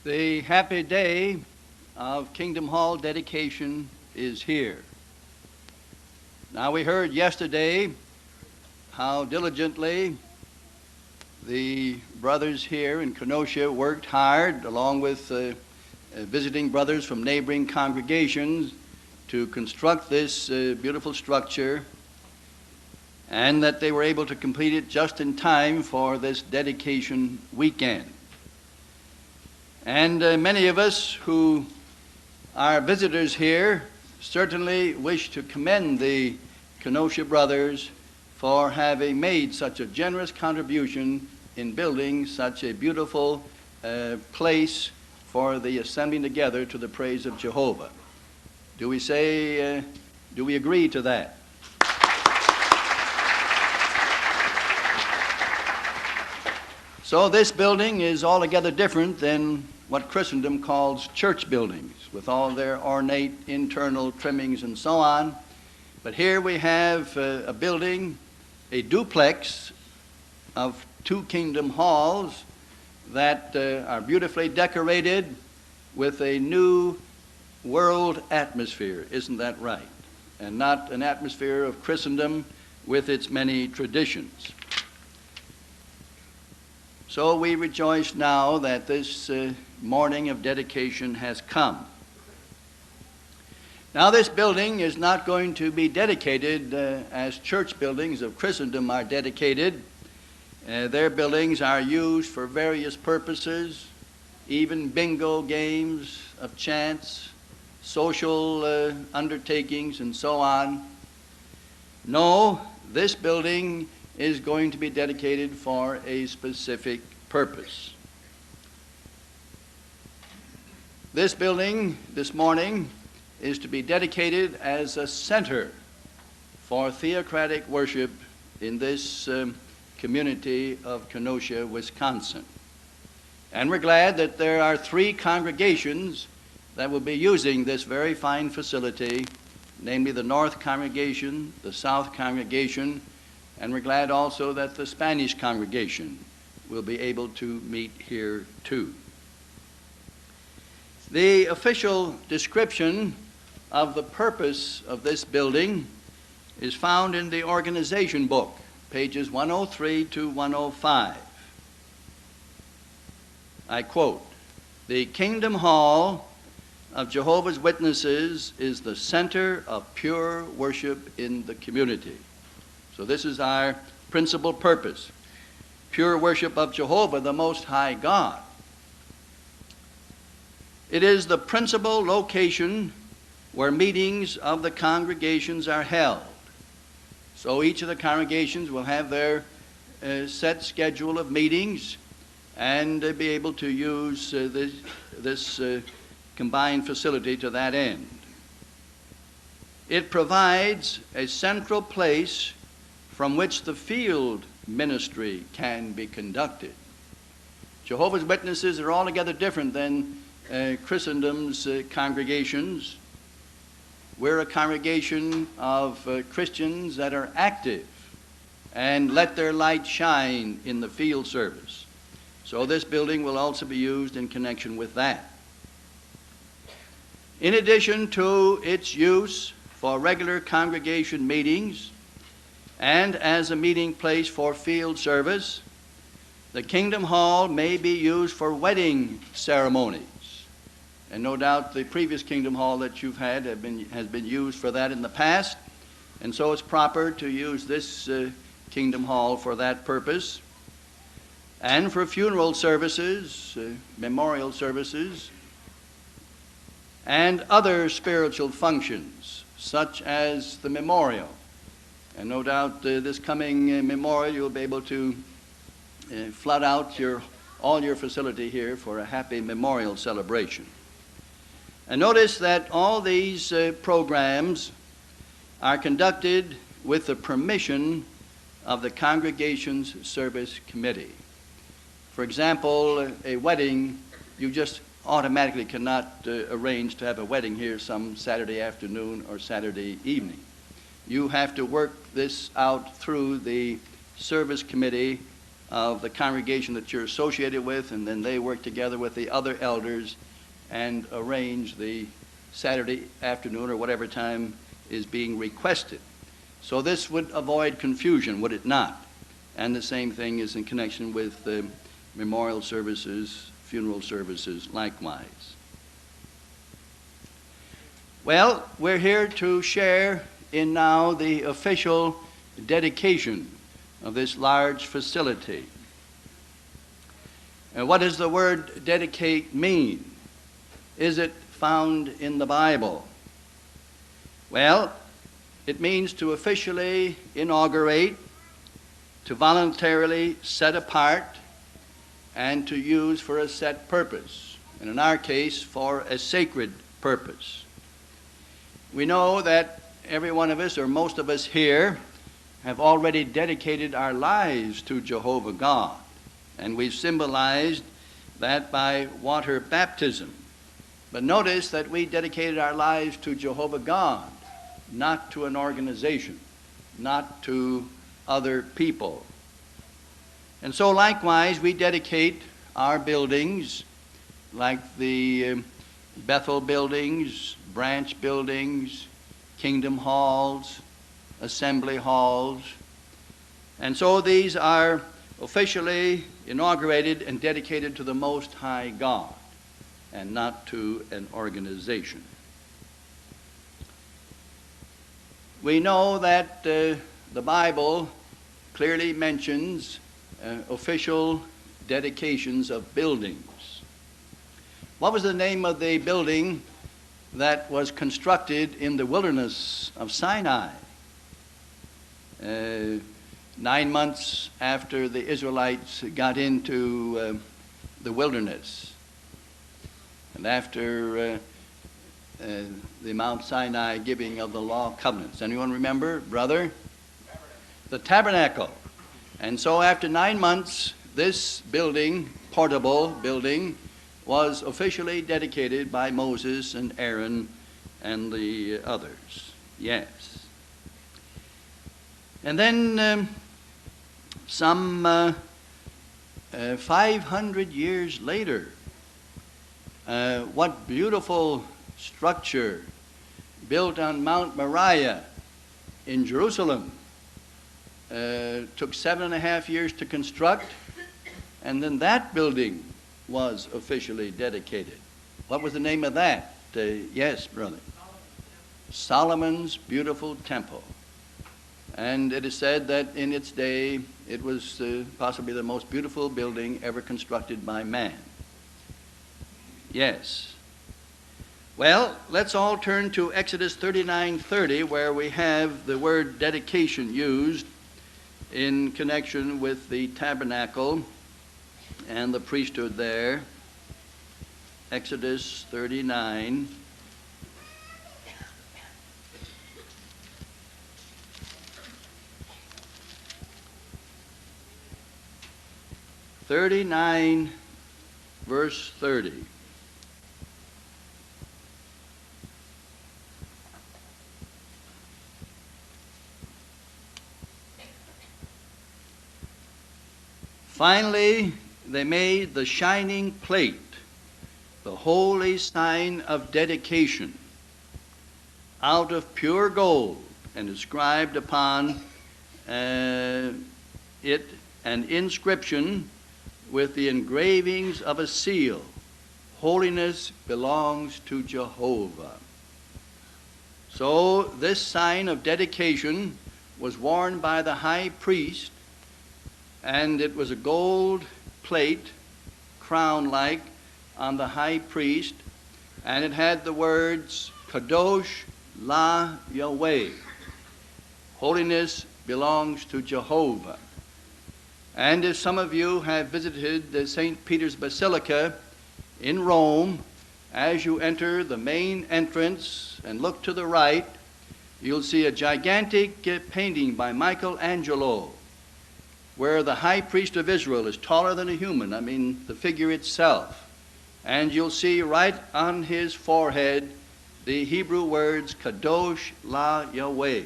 The happy day of Kingdom Hall dedication is here. Now, we heard yesterday how diligently the brothers here in Kenosha worked hard, along with visiting brothers from neighboring congregations, to construct this beautiful structure, and that they were able to complete it just in time for this dedication weekend. And many of us who are visitors here certainly wish to commend the Kenosha brothers for having made such a generous contribution in building such a beautiful place for the assembling together to the praise of Jehovah. Do we agree to that? So this building is altogether different than what Christendom calls church buildings, with all their ornate internal trimmings and so on. But here we have a building, a duplex of 2 kingdom halls that are beautifully decorated with a new world atmosphere. Isn't that right? And not an atmosphere of Christendom with its many traditions. So we rejoice now that this morning of dedication has come. Now, this building is not going to be dedicated as church buildings of Christendom are dedicated. Their buildings are used for various purposes, even bingo games of chance, social undertakings, and so on. No, this building is going to be dedicated for a specific purpose. This building this morning is to be dedicated as a center for theocratic worship in this community of Kenosha, Wisconsin. And we're glad that there are 3 congregations that will be using this very fine facility, namely the North Congregation, the South Congregation, and we're glad also that the Spanish congregation will be able to meet here too. The official description of the purpose of this building is found in the organization book, pages 103 to 105. I quote, "The Kingdom Hall of Jehovah's Witnesses is the center of pure worship in the community." So this is our principal purpose, pure worship of Jehovah, the Most High God. It is the principal location where meetings of the congregations are held. So each of the congregations will have their set schedule of meetings and be able to use this combined facility to that end. It provides a central place from which the field ministry can be conducted. Jehovah's Witnesses are altogether different than Christendom's congregations. We're a congregation of Christians that are active and let their light shine in the field service. So this building will also be used in connection with that. In addition to its use for regular congregation meetings, and as a meeting place for field service, the Kingdom Hall may be used for wedding ceremonies. And no doubt the previous Kingdom Hall that you've had has been used for that in the past, and so it's proper to use this Kingdom Hall for that purpose. And for funeral services, memorial services, and other spiritual functions, such as the memorial. And no doubt this coming memorial you'll be able to flood out all your facility here for a happy memorial celebration. And notice that all these programs are conducted with the permission of the congregation's service committee. For example, a wedding, you just automatically cannot arrange to have a wedding here some Saturday afternoon or Saturday evening. You have to work this out through the service committee of the congregation that you're associated with, and then they work together with the other elders and arrange the Saturday afternoon or whatever time is being requested. So this would avoid confusion, would it not? And the same thing is in connection with memorial services, funeral services likewise. Well, we're here to share in now the official dedication of this large facility. And what does the word dedicate mean? Is it found in the Bible? Well, it means to officially inaugurate, to voluntarily set apart, and to use for a set purpose, and in our case, for a sacred purpose. We know that every one of us, or most of us here, have already dedicated our lives to Jehovah God, and we've symbolized that by water baptism. But notice that we dedicated our lives to Jehovah God, not to an organization, not to other people. And so likewise, we dedicate our buildings, like the Bethel buildings, branch buildings, kingdom halls, assembly halls. And so these are officially inaugurated and dedicated to the Most High God, and not to an organization. We know that the Bible clearly mentions official dedications of buildings. What was the name of the building that was constructed in the wilderness of Sinai 9 months after the Israelites got into the wilderness, and after the Mount Sinai giving of the law covenants? Anyone remember, brother? The tabernacle. And so after 9 months, this building, portable building, was officially dedicated by Moses and Aaron and the others. Yes. And then some 500 years later, what beautiful structure built on Mount Moriah in Jerusalem. Took 7.5 years to construct, and then that building was officially dedicated. What was the name of that? Yes, brother. Solomon's beautiful temple. And it is said that in its day it was possibly the most beautiful building ever constructed by man. Yes. Well, let's all turn to Exodus 39:30, where we have the word dedication used in connection with the tabernacle and the priesthood there. Exodus 39. Verse 30. Finally, they made the shining plate, the holy sign of dedication, out of pure gold, and inscribed upon it an inscription with the engravings of a seal. Holiness belongs to Jehovah. So this sign of dedication was worn by the high priest, and it was a gold plate, crown-like, on the high priest, and it had the words, Kadosh La Yahweh. Holiness belongs to Jehovah. And if some of you have visited the St. Peter's Basilica in Rome, as you enter the main entrance and look to the right, you'll see a gigantic painting by Michelangelo, where the high priest of Israel is taller than a human, I mean the figure itself. And you'll see right on his forehead the Hebrew words, Kadosh La Yahweh.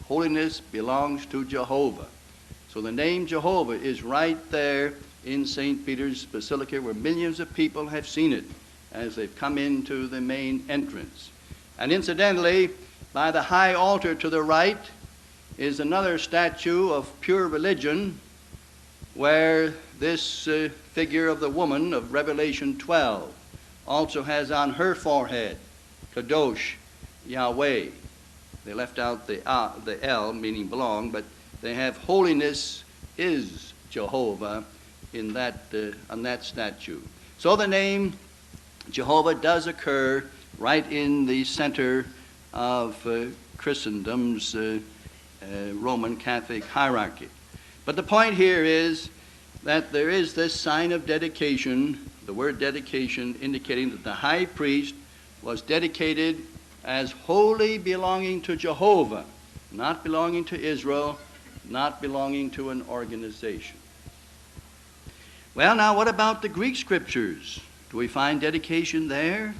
Holiness belongs to Jehovah. So the name Jehovah is right there in St. Peter's Basilica, where millions of people have seen it as they've come into the main entrance. And incidentally, by the high altar to the right is another statue of pure religion, where this figure of the woman of Revelation 12 also has on her forehead, Kadosh Yahweh. They left out the L, meaning belong, but they have holiness is Jehovah in that, on that statue. So the name Jehovah does occur right in the center of Christendom's Roman Catholic hierarchy. But the point here is that there is this sign of dedication, the word dedication indicating that the high priest was dedicated as wholly belonging to Jehovah, not belonging to Israel, not belonging to an organization. Well, now what about the Greek scriptures? Do we find dedication there?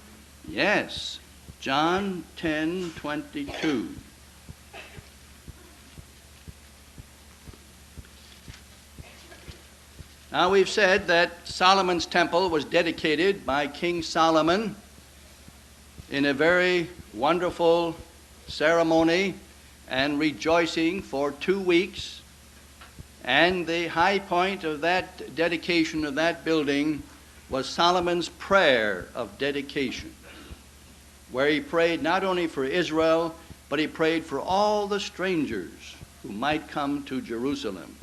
Yes. John 10:22. Now we've said that Solomon's temple was dedicated by King Solomon in a very wonderful ceremony and rejoicing for 2 weeks. And the high point of that dedication of that building was Solomon's prayer of dedication, where he prayed not only for Israel, but he prayed for all the strangers who might come to Jerusalem.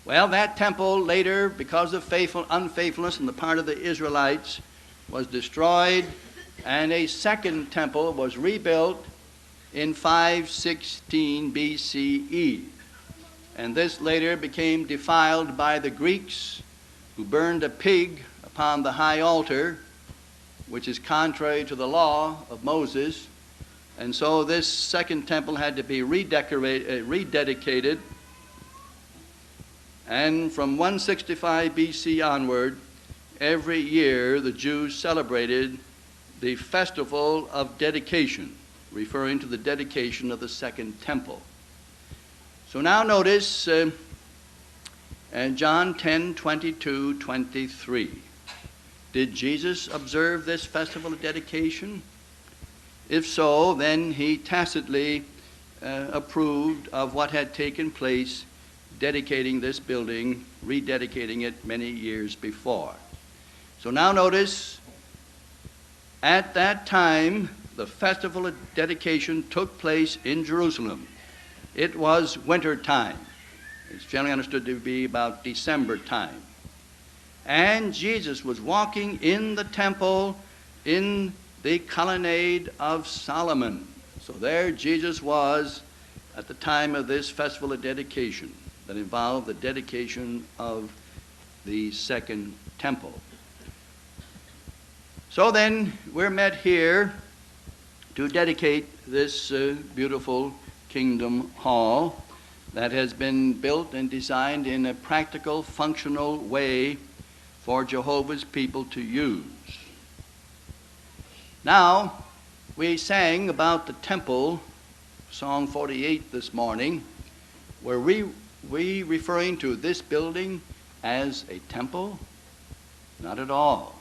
Well, that temple later, because of unfaithfulness on the part of the Israelites, was destroyed, and a second temple was rebuilt in 516 BCE. And this later became defiled by the Greeks, who burned a pig upon the high altar, which is contrary to the law of Moses. And so this second temple had to be rededicated. And from 165 BC onward, every year the Jews celebrated the festival of dedication, referring to the dedication of the second temple. So now notice John 10:22-23. Did Jesus observe this festival of dedication? If so, then he tacitly approved of what had taken place, dedicating this building, rededicating it many years before. So now notice, at that time, the festival of dedication took place in Jerusalem. It was winter time. It's generally understood to be about December time. And Jesus was walking in the temple in the colonnade of Solomon. So there Jesus was at the time of this festival of dedication that involved the dedication of the second temple. So then we're met here to dedicate this beautiful Kingdom Hall that has been built and designed in a practical, functional way for Jehovah's people to use. Now, we sang about the temple, Song 48 this morning, where we referring to this building as a temple? Not at all.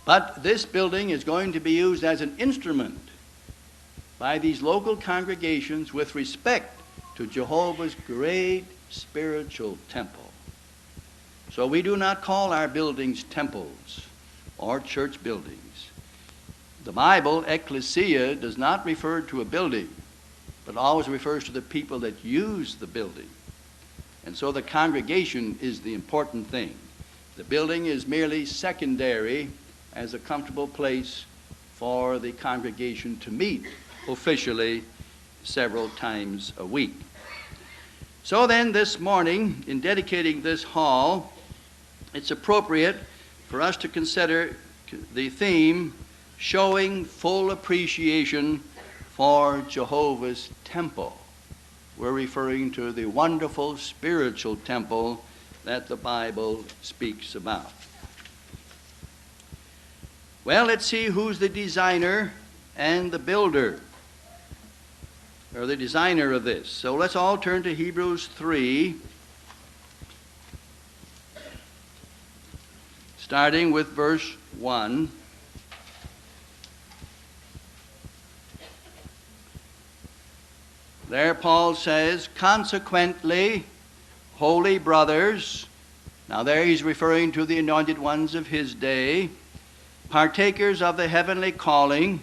But this building is going to be used as an instrument by these local congregations with respect to Jehovah's great spiritual temple. So we do not call our buildings temples or church buildings. The Bible, ecclesia, does not refer to a building, but always refers to the people that use the building. And so the congregation is the important thing. The building is merely secondary as a comfortable place for the congregation to meet officially several times a week. So then this morning, in dedicating this hall, it's appropriate for us to consider the theme, showing full appreciation for Jehovah's temple. We're referring to the wonderful spiritual temple that the Bible speaks about. Well, let's see who's the designer and the builder. or the designer of this. So let's all turn to Hebrews 3, starting with verse 1. There Paul says, consequently, holy brothers, now there he's referring to the anointed ones of his day, partakers of the heavenly calling,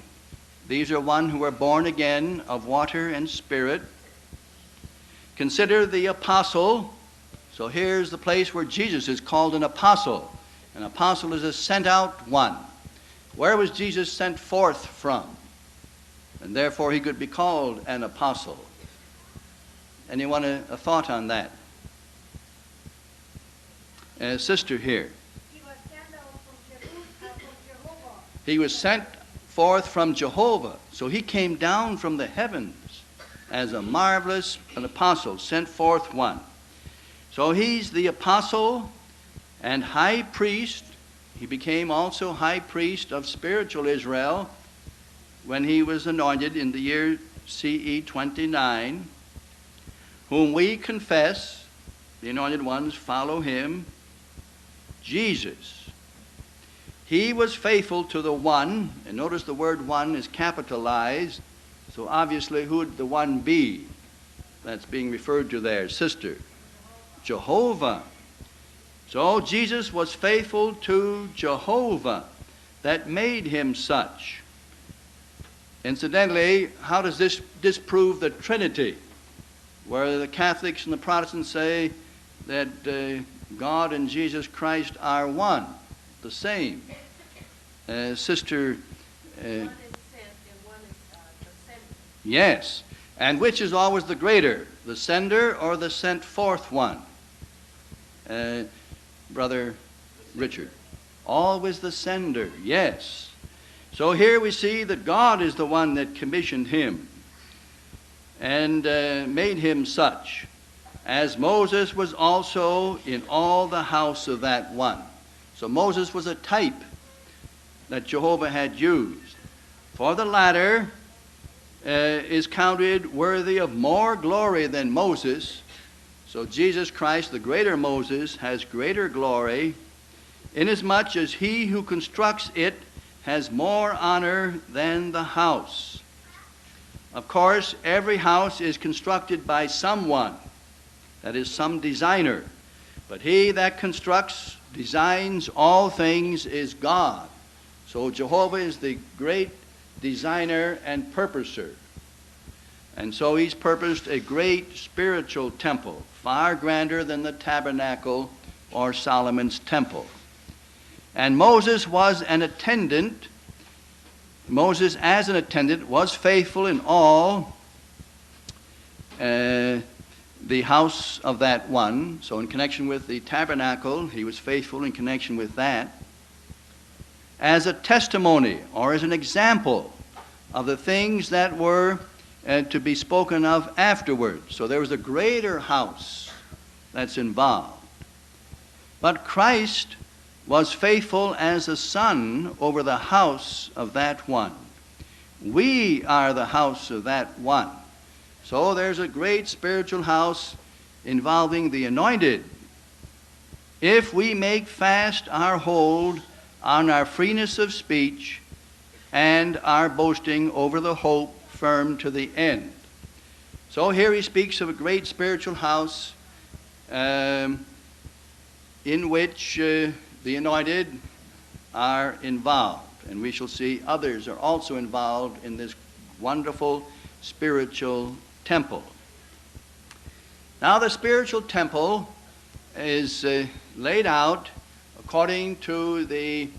these are one who are born again of water and spirit. Consider the apostle. So here's the place where Jesus is called an apostle. An apostle is a sent out one. Where was Jesus sent forth from? And therefore he could be called an apostle. Anyone a thought on that? Sister here. He was sent out from Jehovah. He was sent forth from Jehovah. So he came down from the heavens as a marvelous an apostle, sent forth one. So he's the apostle and high priest. He became also high priest of spiritual Israel when he was anointed in the year CE 29, whom we confess, the anointed ones follow him, Jesus. He was faithful to the one, and notice the word one is capitalized, so obviously who would the one be that's being referred to there? Sister. Jehovah. So Jesus was faithful to Jehovah that made him such. Incidentally, how does this disprove the Trinity? Where the Catholics and the Protestants say that God and Jesus Christ are one, the same. Sister. One is sent and one is the sender. Yes. And which is always the greater, the sender or the sent forth one? Brother Richard. Always the sender, yes. So here we see that God is the one that commissioned him and made him such, as Moses was also in all the house of that one. So Moses was a type that Jehovah had used. For the latter is counted worthy of more glory than Moses. So Jesus Christ, the greater Moses, has greater glory, inasmuch as he who constructs it has more honor than the house. Of course, every house is constructed by someone, that is, some designer. But he that constructs, designs all things is God. So Jehovah is the great designer and purposer. And so he's purposed a great spiritual temple, far grander than the tabernacle or Solomon's temple. And Moses was an attendant. Moses, as an attendant, was faithful in all the house of that one. So in connection with the tabernacle, he was faithful in connection with that. As a testimony or as an example of the things that were to be spoken of afterwards. So there was a greater house that's involved. But Christ was faithful as a son over the house of that one. We are the house of that one. So there's a great spiritual house involving the anointed. If we make fast our hold on our freeness of speech and our boasting over the hope firm to the end. So here he speaks of a great spiritual house in which the anointed are involved. And we shall see others are also involved in this wonderful spiritual temple. Now the spiritual temple is laid out according to the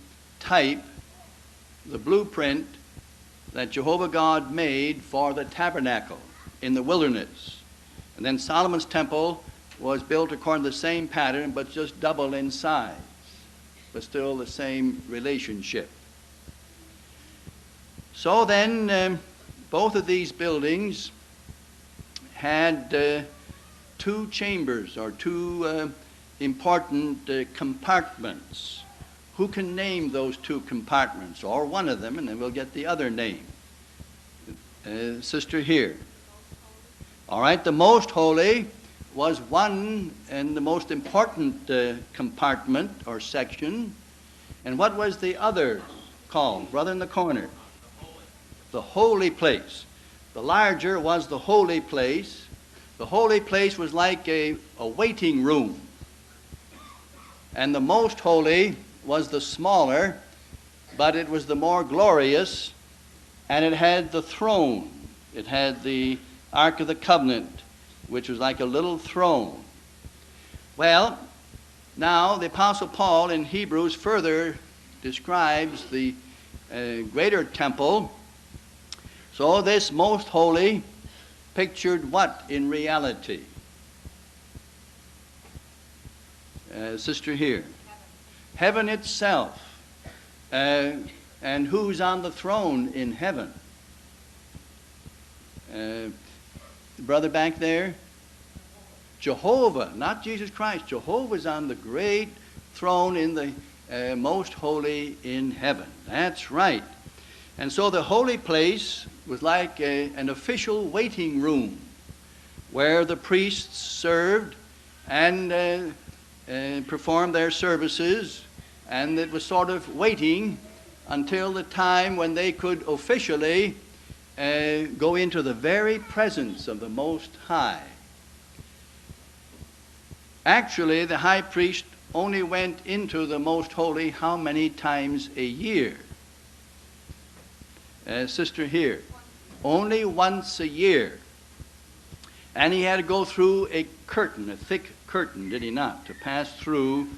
type, the blueprint that Jehovah God made for the tabernacle in the wilderness. And then Solomon's temple was built according to the same pattern, but just double in size, but still the same relationship. So then, both of these buildings had two chambers or two important compartments. Who can name those two compartments, or one of them, and then we'll get the other name? Sister here. All right, the most holy was one and the most important compartment or section. And what was the other called, brother in the corner? The holy place. The larger was the holy place. The holy place was like a waiting room. And the most holy was the smaller, but it was the more glorious, and it had the throne. It had the Ark of the Covenant, which was like a little throne. Well, now the Apostle Paul in Hebrews further describes the greater temple. So this most holy pictured what in reality? Sister here. Heaven itself. And who's on the throne in heaven? Brother back there? Jehovah, not Jesus Christ. Jehovah's on the great throne in the most holy in heaven. That's right. And so the holy place was like an official waiting room where the priests served and performed their services, and it was sort of waiting until the time when they could officially go into the very presence of the Most High. Actually, the high priest only went into the Most Holy how many times a year? Sister here. Only once a year. And he had to go through a curtain, a thick curtain, did he not, to pass through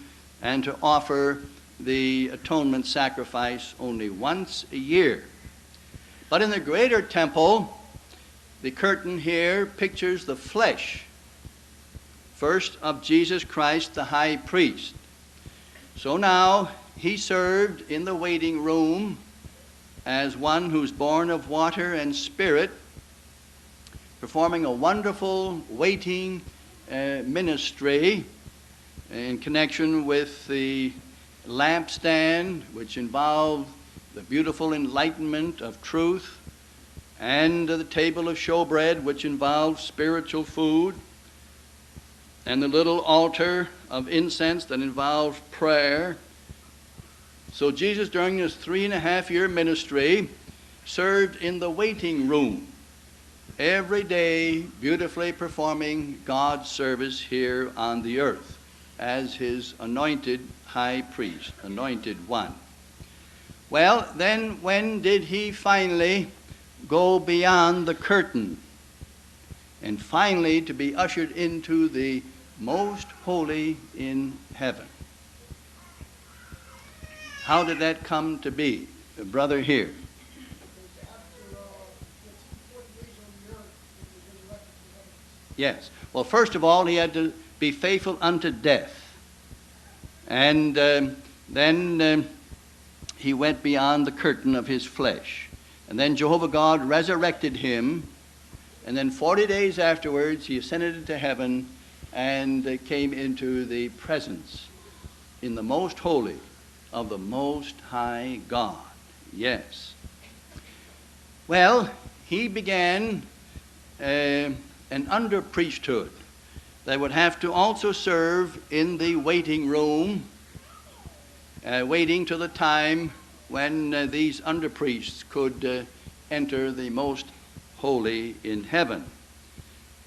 and to offer the atonement sacrifice only once a year. But in the greater temple, the curtain here pictures the flesh, first of Jesus Christ, the high priest. So now he served in the waiting room as one who's born of water and spirit, performing a wonderful waiting ministry in connection with the lampstand, which involved the beautiful enlightenment of truth, and the table of showbread, which involved spiritual food, and the little altar of incense that involved prayer. So Jesus, during his 3.5-year ministry, served in the waiting room every day, beautifully performing God's service here on the earth as his anointed high priest, anointed one. Well, then when did he finally go beyond the curtain and finally to be ushered into the most holy in heaven? How did that come to be? Brother here. Yes. Well, first of all, he had to be faithful unto death. And then he went beyond the curtain of his flesh. And then Jehovah God resurrected him. And then 40 days afterwards, he ascended into heaven and came into the presence in the most holy of the Most High God. Yes. Well, he began an under priesthood that would have to also serve in the waiting room, waiting till the time when these under priests could enter the most holy in heaven.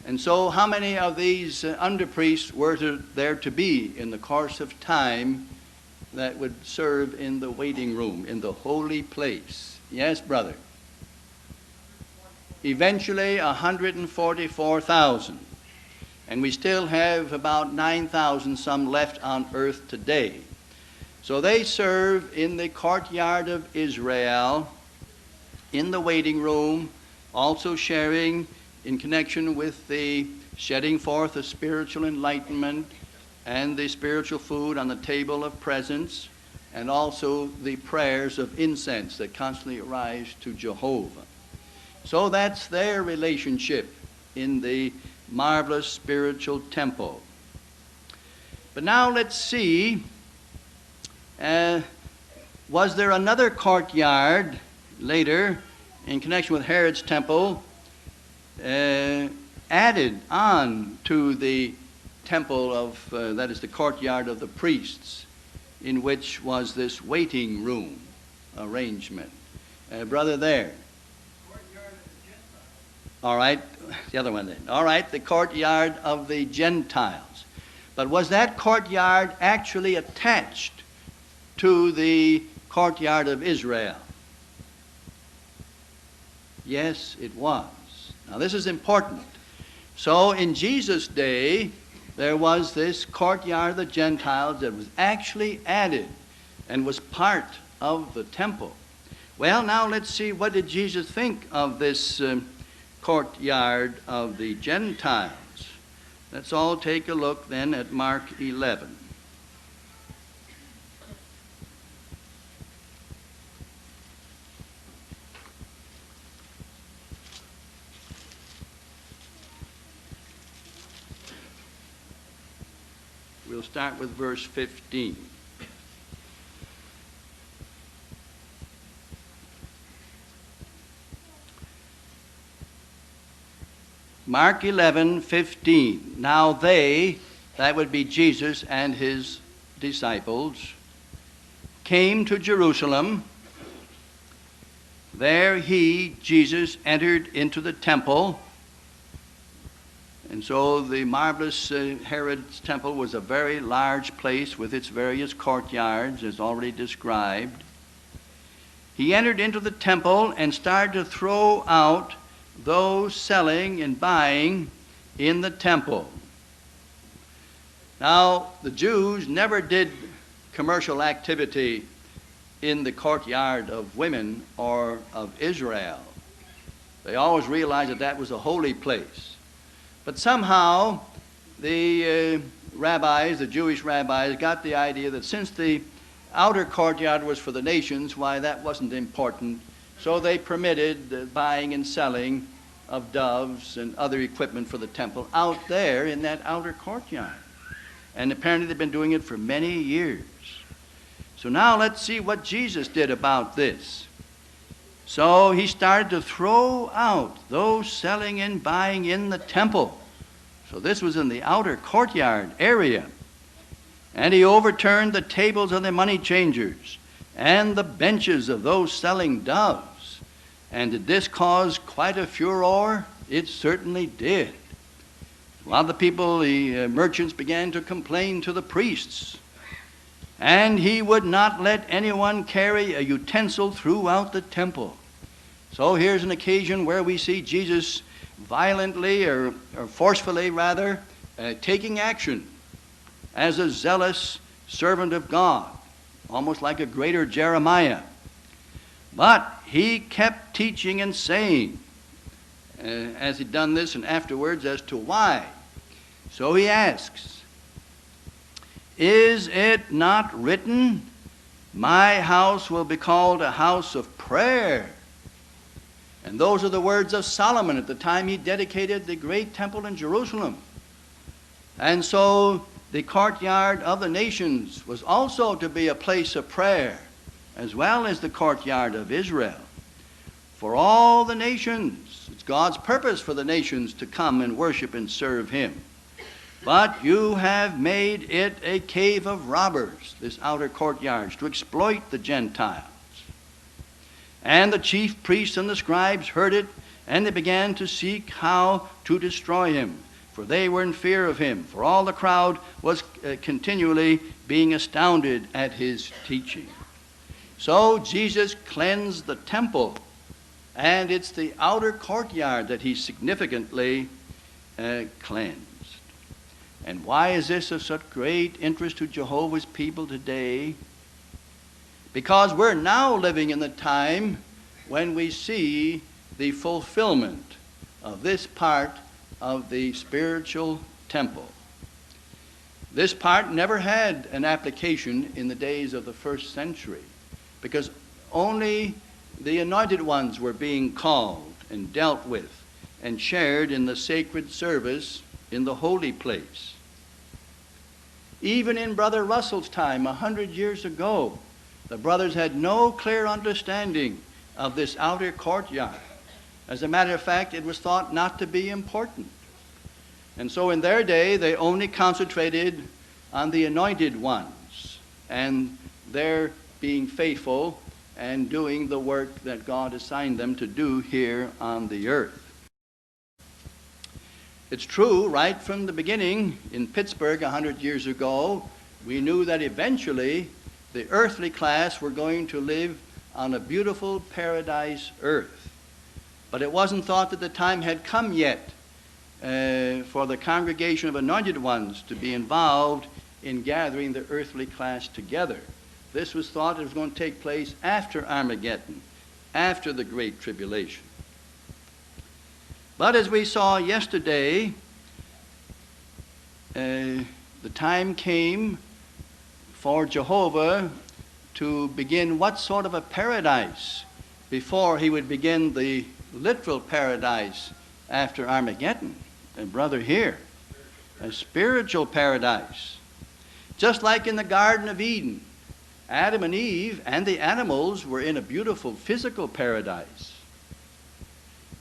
And so how many of these under priests were there to be in the course of time that would serve in the waiting room, in the holy place? Yes, brother. Eventually 144,000. And we still have about 9,000 some left on earth today. So they serve in the courtyard of Israel, in the waiting room, also sharing in connection with the shedding forth of spiritual enlightenment and the spiritual food on the table of presence, and also the prayers of incense that constantly arise to Jehovah. So that's their relationship in the marvelous spiritual temple. But now let's see, was there another courtyard later in connection with Herod's temple added on to the temple of, that is the courtyard of the priests, in which was this waiting room arrangement. Brother there. All right, the other one then. All right, the courtyard of the Gentiles. But was that courtyard actually attached to the courtyard of Israel? Yes, it was. Now this is important. So in Jesus' day, there was this courtyard of the Gentiles that was actually added and was part of the temple. Well, now let's see, what did Jesus think of this courtyard of the Gentiles? Let's all take a look then at Mark 11. We'll start with verse 15. Mark 11:15. Now they, that would be Jesus and his disciples, came to Jerusalem. There he, Jesus, entered into the temple. And so the marvelous Herod's temple was a very large place with its various courtyards, as already described. He entered into the temple and started to throw out those selling and buying in the temple. Now, the Jews never did commercial activity in the courtyard of women or of Israel. They always realized that that was a holy place. But somehow the rabbis, the Jewish rabbis, got the idea that since the outer courtyard was for the nations, why that wasn't important. So they permitted the buying and selling of doves and other equipment for the temple out there in that outer courtyard. And apparently they've been doing it for many years. So now let's see what Jesus did about this. So he started to throw out those selling and buying in the temple. So this was in the outer courtyard area. And he overturned the tables of the money changers and the benches of those selling doves. And did this cause quite a furor? It certainly did. A lot of the people, the merchants, began to complain to the priests. And he would not let anyone carry a utensil throughout the temple. So here's an occasion where we see Jesus violently, or forcefully rather, taking action as a zealous servant of God, almost like a greater Jeremiah. But he kept teaching and saying, as he'd done this and afterwards, as to why. So he asks, "Is it not written, my house will be called a house of prayer?" And those are the words of Solomon at the time he dedicated the great temple in Jerusalem. And so the courtyard of the nations was also to be a place of prayer, as well as the courtyard of Israel. For all the nations, it's God's purpose for the nations to come and worship and serve him. But you have made it a cave of robbers, this outer courtyard, to exploit the Gentiles. And the chief priests and the scribes heard it, and they began to seek how to destroy him, for they were in fear of him, for all the crowd was continually being astounded at his teaching. So Jesus cleansed the temple, and it's the outer courtyard that he significantly cleansed. And why is this of such great interest to Jehovah's people today? Because we're now living in the time when we see the fulfillment of this part of the spiritual temple. This part never had an application in the days of the first century, because only the anointed ones were being called and dealt with and shared in the sacred service in the holy place. Even in Brother Russell's time, 100 years ago, the brothers had no clear understanding of this outer courtyard. As a matter of fact, it was thought not to be important. And so in their day, they only concentrated on the anointed ones and their being faithful and doing the work that God assigned them to do here on the earth. It's true, right from the beginning, in Pittsburgh 100 years ago, we knew that eventually the earthly class were going to live on a beautiful paradise earth. But it wasn't thought that the time had come yet for the congregation of anointed ones to be involved in gathering the earthly class together. This was thought it was going to take place after Armageddon, after the Great Tribulation. But as we saw yesterday, the time came for Jehovah to begin what sort of a paradise before he would begin the literal paradise after Armageddon. And brother here, a spiritual paradise. Just like in the Garden of Eden, Adam and Eve and the animals were in a beautiful physical paradise.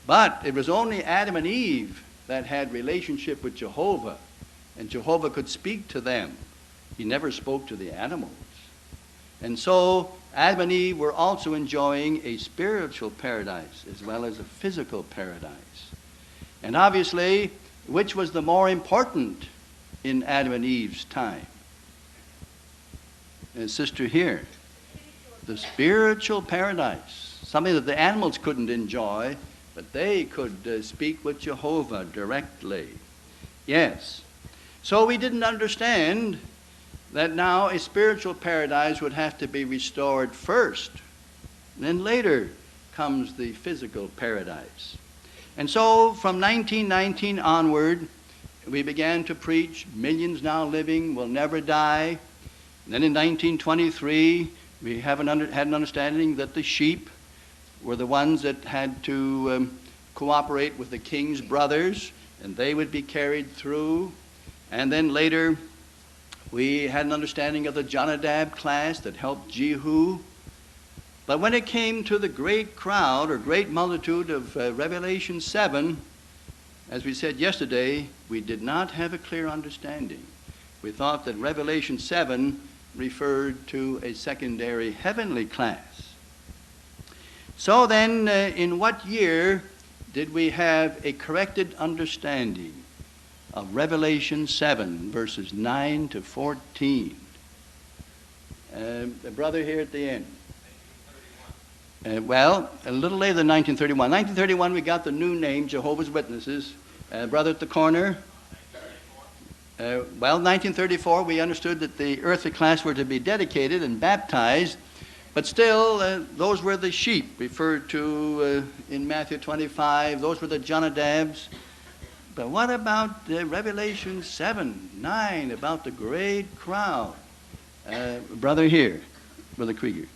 But it was only Adam and Eve that had relationship with Jehovah, and Jehovah could speak to them. He never spoke to the animals. And so Adam and Eve were also enjoying a spiritual paradise as well as a physical paradise. And obviously, which was the more important in Adam and Eve's time? And sister here, the spiritual paradise, something that the animals couldn't enjoy, but they could speak with Jehovah directly. Yes. So we didn't understand that now a spiritual paradise would have to be restored first. And then later comes the physical paradise. And so from 1919 onward, we began to preach, millions now living will never die. And then in 1923, we had an understanding that the sheep were the ones that had to cooperate with the king's brothers, and they would be carried through. And then later, we had an understanding of the Jonadab class that helped Jehu. But when it came to the great crowd or great multitude of Revelation 7, as we said yesterday, we did not have a clear understanding. We thought that Revelation 7 referred to a secondary heavenly class. So then, in what year did we have a corrected understanding of Revelation 7, verses 9 to 14? The brother here at the end. Well, a little later than 1931. 1931, we got the new name, Jehovah's Witnesses. Brother at the corner. Well, 1934, we understood that the earthly class were to be dedicated and baptized, but still, those were the sheep referred to in Matthew 25. Those were the Jonadabs. But what about Revelation 7, 9, about the great crowd? Brother here, Brother Krieger.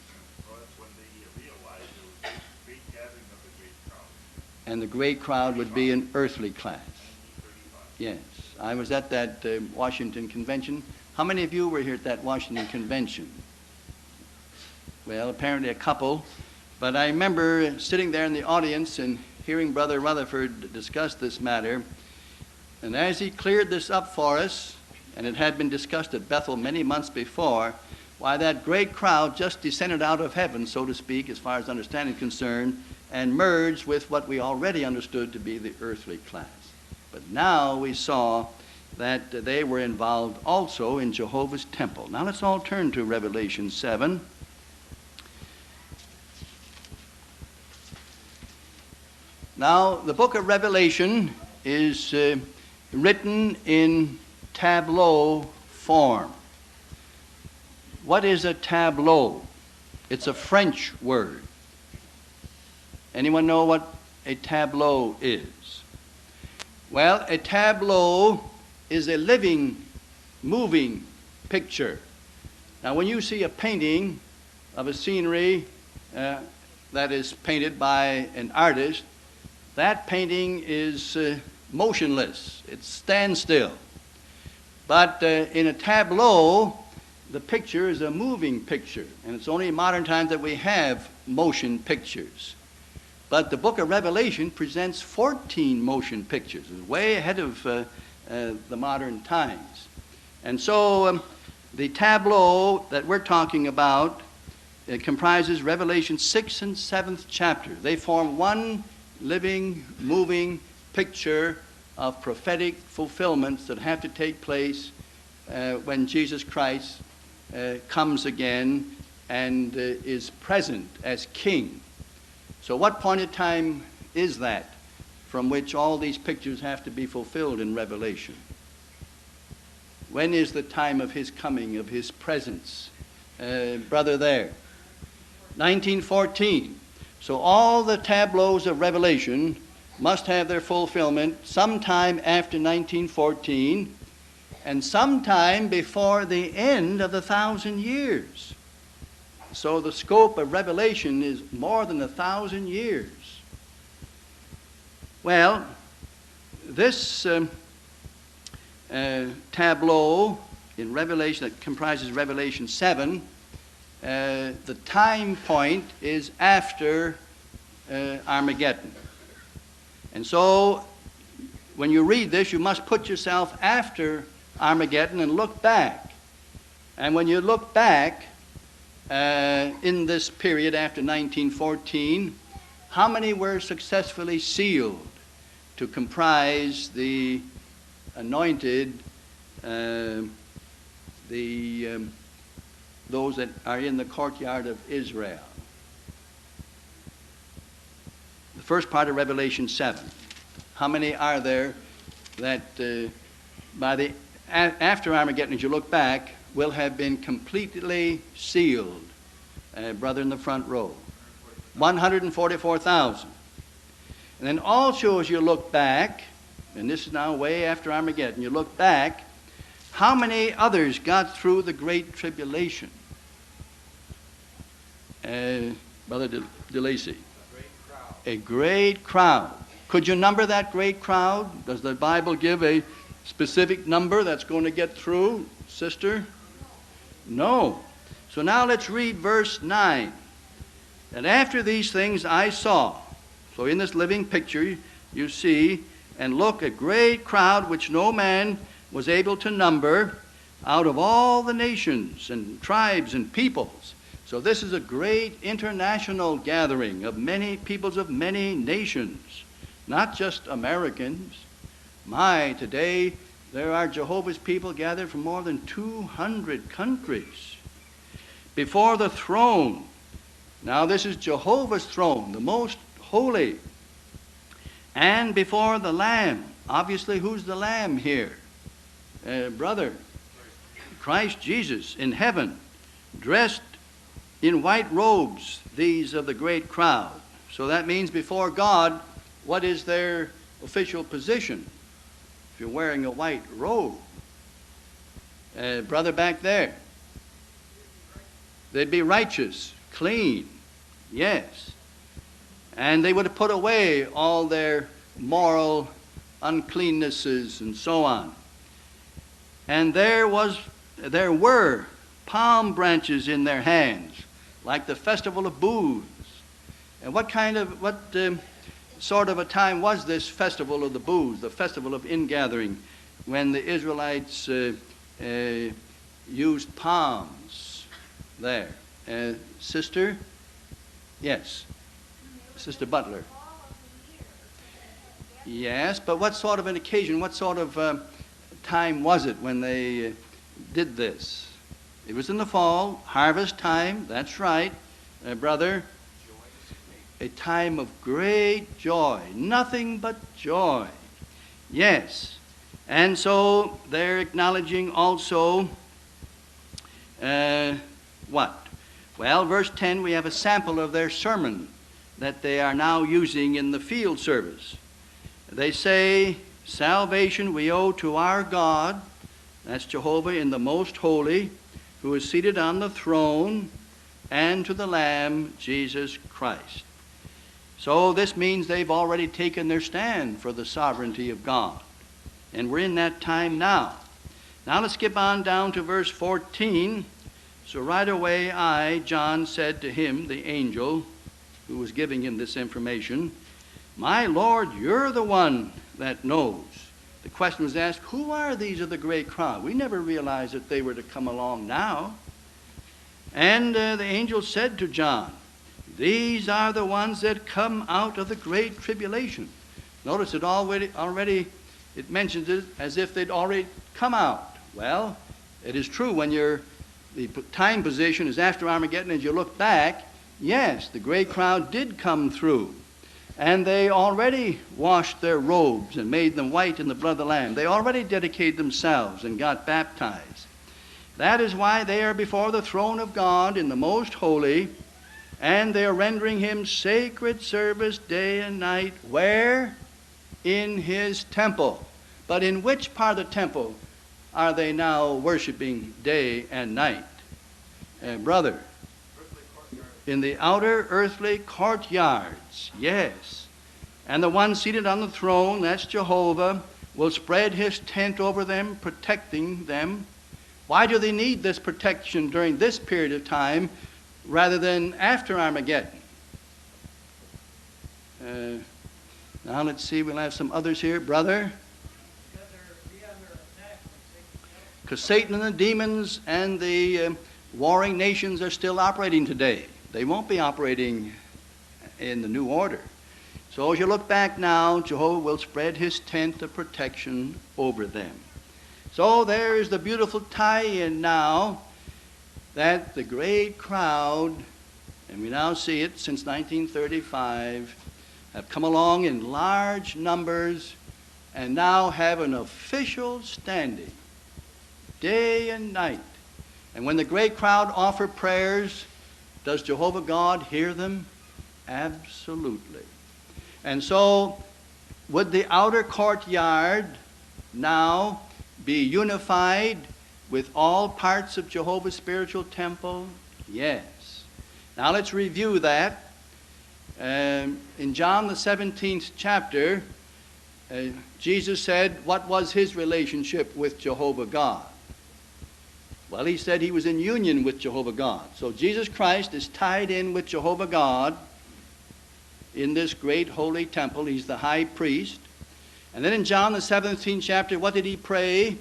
Well, that's when they realized there was a great gathering of the great crowd. And the great crowd would be an earthly class. 1935. Yes. I was at that Washington convention. How many of you were here at that Washington convention? Well, apparently a couple. But I remember sitting there in the audience and hearing Brother Rutherford discuss this matter. And as he cleared this up for us, and it had been discussed at Bethel many months before, why that great crowd just descended out of heaven, so to speak, as far as understanding is concerned, and merged with what we already understood to be the earthly class. But now we saw that they were involved also in Jehovah's temple. Now let's all turn to Revelation 7. Now, the book of Revelation is written in tableau form. What is a tableau? It's a French word. Anyone know what a tableau is? Well, a tableau is a living, moving picture. Now, when you see a painting of a scenery that is painted by an artist, that painting is motionless. It stands still. But in a tableau, the picture is a moving picture, and it's only in modern times that we have motion pictures. But the book of Revelation presents 14 motion pictures. It's way ahead of the modern times. And so the tableau that we're talking about, it comprises Revelation 6th and 7th chapter. They form one living, moving picture of prophetic fulfillments that have to take place when Jesus Christ comes again and is present as king. So what point of time is that from which all these pictures have to be fulfilled in Revelation? When is the time of his coming, of his presence? Brother there. 1914. So all the tableaus of Revelation must have their fulfillment sometime after 1914 and sometime before the end of the 1,000 years. So the scope of Revelation is more than 1,000 years. Well, this tableau in Revelation that comprises Revelation 7, the time point is after Armageddon. And so when you read this, you must put yourself after Armageddon and look back. And when you look back in this period after 1914, how many were successfully sealed to comprise the anointed, those that are in the courtyard of Israel? The first part of Revelation 7. How many are there that after Armageddon, as you look back, will have been completely sealed? Brother in the front row. 144,000. And then also as you look back, and this is now way after Armageddon, you look back, how many others got through the Great Tribulation? Brother DeLacy. A great crowd. Could you number that great crowd? Does the Bible give a specific number that's going to get through, sister? No. So now let's read verse 9. And after these things I saw. So in this living picture you see, and look, a great crowd which no man was able to number, out of all the nations and tribes and peoples. So this is a great international gathering of many peoples of many nations, not just Americans. My, today there are Jehovah's people gathered from more than 200 countries before the throne. Now this is Jehovah's throne, the most holy. And before the Lamb. Obviously, who's the Lamb here? Brother, Christ Jesus in heaven, dressed in white robes, these of the great crowd. So that means before God, what is their official position? If you're wearing a white robe. Brother back there. They'd be righteous, clean, yes. And they would have put away all their moral uncleannesses and so on. And there were palm branches in their hands, like the festival of booths. And what sort of a time was this festival of the booths, the festival of ingathering, when the Israelites used palms there? Sister? Yes. Sister Butler. Yes, but what sort of an occasion, what sort of time was it when they did this? It was in the fall, harvest time, that's right, brother. A time of great joy, nothing but joy. Yes, and so they're acknowledging also what? Well, verse 10, we have a sample of their sermon that they are now using in the field service. They say, salvation we owe to our God, that's Jehovah in the most holy, who is seated on the throne, and to the Lamb, Jesus Christ. So this means they've already taken their stand for the sovereignty of God. And we're in that time now. Now let's skip on down to verse 14. So right away I, John, said to him, the angel who was giving him this information, my Lord, you're the one that knows the question was asked, who are these of the great crowd? We never realized that they were to come along now. And the angel said to John, these are the ones that come out of the great tribulation. Notice it already it mentions it as if they'd already come out. Well, it is true when the time position is after Armageddon. As you look back, yes, the great crowd did come through. And they already washed their robes and made them white in the blood of the Lamb. They already dedicated themselves and got baptized. That is why they are before the throne of God in the most holy, and they are rendering him sacred service day and night. Where? In his temple. But in which part of the temple are they now worshiping day and night? Brother, in the outer earthly courtyards, yes. And the one seated on the throne, that's Jehovah, will spread his tent over them, protecting them. Why do they need this protection during this period of time rather than after Armageddon? Now let's see, we'll have some others here. Brother? Because Satan and the demons and the warring nations are still operating today. They won't be operating in the new order. So as you look back now, Jehovah will spread his tent of protection over them. So there is the beautiful tie-in now that the great crowd, and we now see it since 1935, have come along in large numbers and now have an official standing day and night. And when the great crowd offer prayers, does Jehovah God hear them? Absolutely. And so, would the outer courtyard now be unified with all parts of Jehovah's spiritual temple? Yes. Now let's review that. In John the 17th chapter, Jesus said, what was his relationship with Jehovah God? Well, he said he was in union with Jehovah God. So Jesus Christ is tied in with Jehovah God in this great holy temple. He's the high priest. And then in John the 17th chapter, what did he pray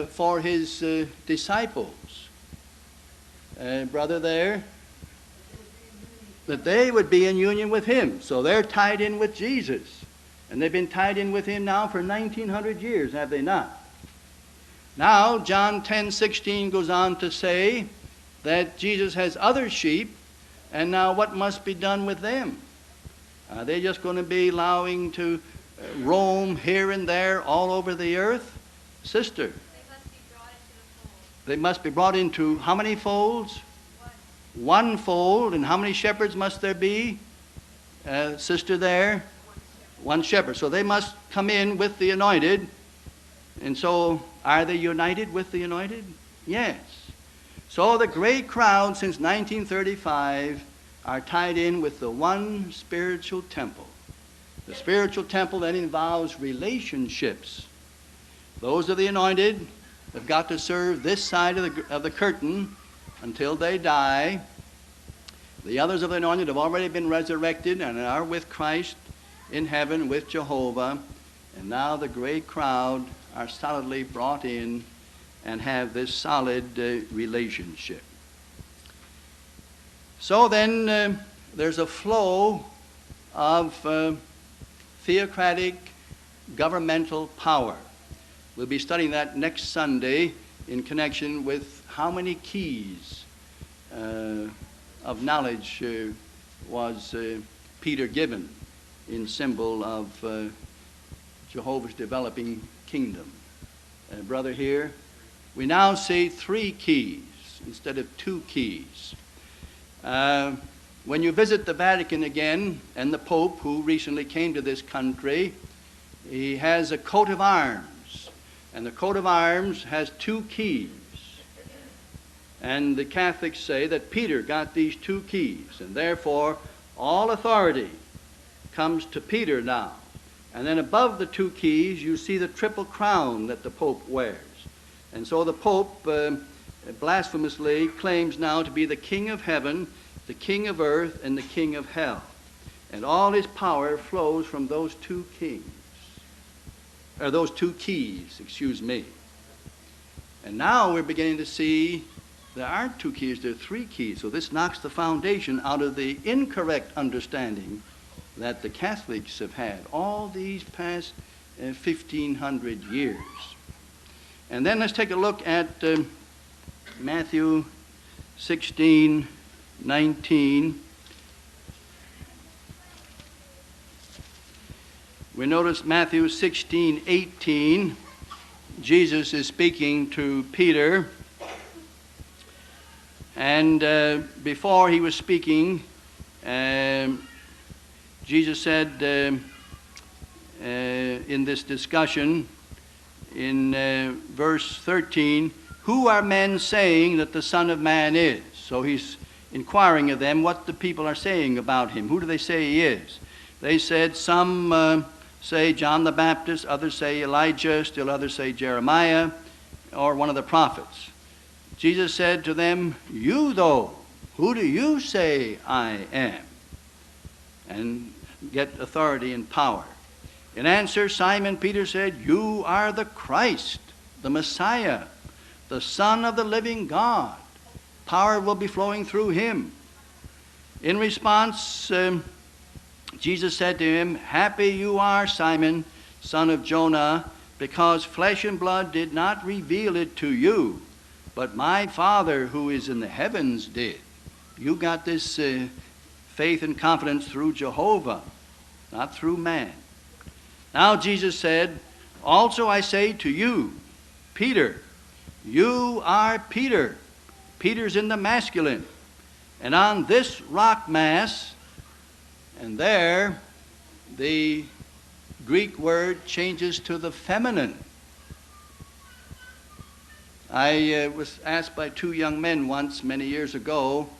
for his disciples? Brother there? That they would be in union with him. So they're tied in with Jesus. And they've been tied in with him now for 1900 years, have they not? Now, John 10:16 goes on to say that Jesus has other sheep, and now what must be done with them? Are they just going to be allowing to roam here and there all over the earth? Sister, they must be brought into how many folds? One fold. And how many shepherds must there be? Sister there? One shepherd. So they must come in with the anointed. And so, are they united with the anointed? Yes. So the great crowd since 1935 are tied in with the one spiritual temple. The spiritual temple then involves relationships. Those of the anointed have got to serve this side of the curtain until they die. The others of the anointed have already been resurrected and are with Christ in heaven with Jehovah. And now the great crowd are solidly brought in and have this solid relationship. So then there's a flow of theocratic governmental power. We'll be studying that next Sunday in connection with how many keys of knowledge was Peter given in symbol of Jehovah's developing kingdom. Brother here, we now see 3 keys instead of 2 keys. When you visit the Vatican again, and the Pope, who recently came to this country, he has a coat of arms, and the coat of arms has 2 keys. And the Catholics say that Peter got these 2 keys, and therefore all authority comes to Peter now. And then above the 2 keys, you see the triple crown that the Pope wears. And so the Pope blasphemously claims now to be the King of heaven, the King of earth, and the King of hell. And all his power flows from those 2 kings. or those two keys, excuse me. And now we're beginning to see there aren't two keys, there are three keys. So this knocks the foundation out of the incorrect understanding that the Catholics have had all these past 1,500 years. And then let's take a look at Matthew 16:19. We notice Matthew 16:18. Jesus is speaking to Peter. And before he was speaking, Jesus said in this discussion, in verse 13, "Who are men saying that the Son of Man is?" So he's inquiring of them what the people are saying about him. Who do they say he is? They said, some say John the Baptist, others say Elijah, still others say Jeremiah, or one of the prophets. Jesus said to them, "You though, who do you say I am?" And get authority and power. In answer, Simon Peter said, "You are the Christ, the Messiah, the Son of the living God. Power will be flowing through him." In response, Jesus said to him, "Happy you are, Simon, son of Jonah, because flesh and blood did not reveal it to you, but my Father who is in the heavens did." You got this faith and confidence through Jehovah, not through man. Now Jesus said, "Also I say to you, Peter, you are Peter." Peter's in the masculine. "And on this rock mass," and there the Greek word changes to the feminine. I was asked by two young men once, many years ago,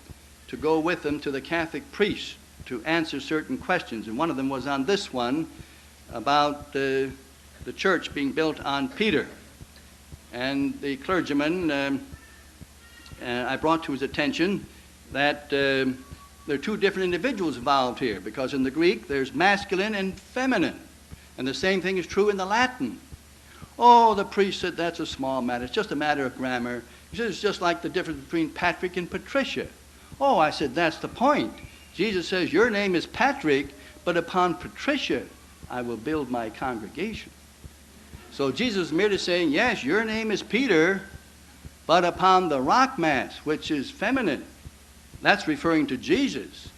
to go with them to the Catholic priest to answer certain questions. And one of them was on this one, about the church being built on Peter. And the clergyman, I brought to his attention that there are two different individuals involved here, because in the Greek there's masculine and feminine. And the same thing is true in the Latin. Oh, the priest said, "That's a small matter. It's just a matter of grammar." He said, "It's just like the difference between Patrick and Patricia." Oh, I said, "That's the point. Jesus says, your name is Patrick, but upon Patricia I will build my congregation." So Jesus is merely saying, yes, your name is Peter, but upon the rock mass, which is feminine, that's referring to Jesus,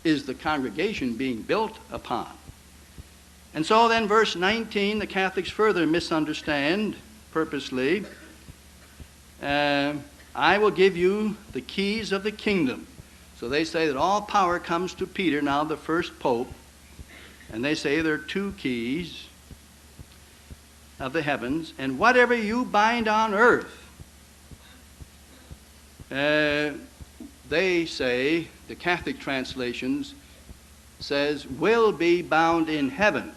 is the congregation being built upon. And so then verse 19, the Catholics further misunderstand purposely. "I will give you the keys of the kingdom." So they say that all power comes to Peter, now the first pope. And they say there are two keys of the heavens. "And whatever you bind on earth," they say, the Catholic translations says, "will be bound in heaven."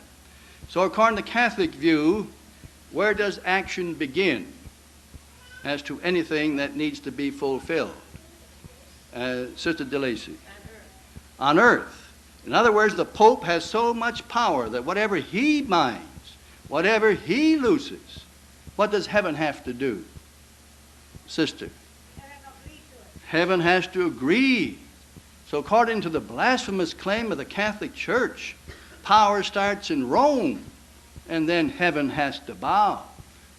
So according to the Catholic view, where does action begin as to anything that needs to be fulfilled? Sister DeLacy? On earth. In other words, the Pope has so much power that whatever he binds, whatever he looses, what does heaven have to do? Sister? Heaven has to agree. So according to the blasphemous claim of the Catholic Church, power starts in Rome, and then heaven has to bow.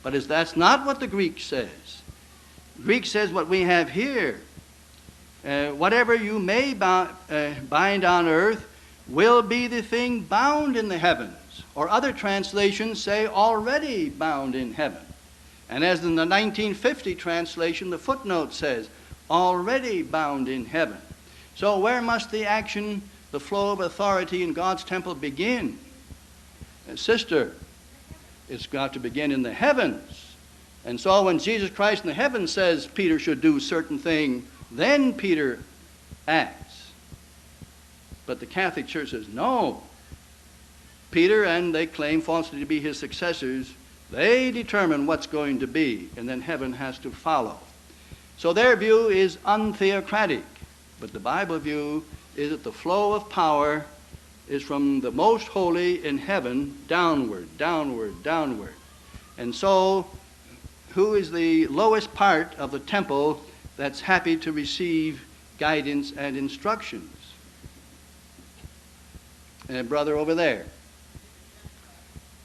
But that's not what the Greek says. Greek says what we have here. Whatever you may bind on earth will be the thing bound in the heavens. Or other translations say already bound in heaven. And as in the 1950 translation, the footnote says already bound in heaven. So where must the action, the flow of authority in God's temple begin? Sister, it's got to begin in the heavens. And so when Jesus Christ in the heavens says Peter should do a certain thing, then Peter acts. But the Catholic Church says, no. Peter, and they claim falsely to be his successors, they determine what's going to be, and then heaven has to follow. So their view is untheocratic. But the Bible view is that the flow of power is from the most holy in heaven downward, downward, downward. And so, who is the lowest part of the temple that's happy to receive guidance and instructions? Brother over there.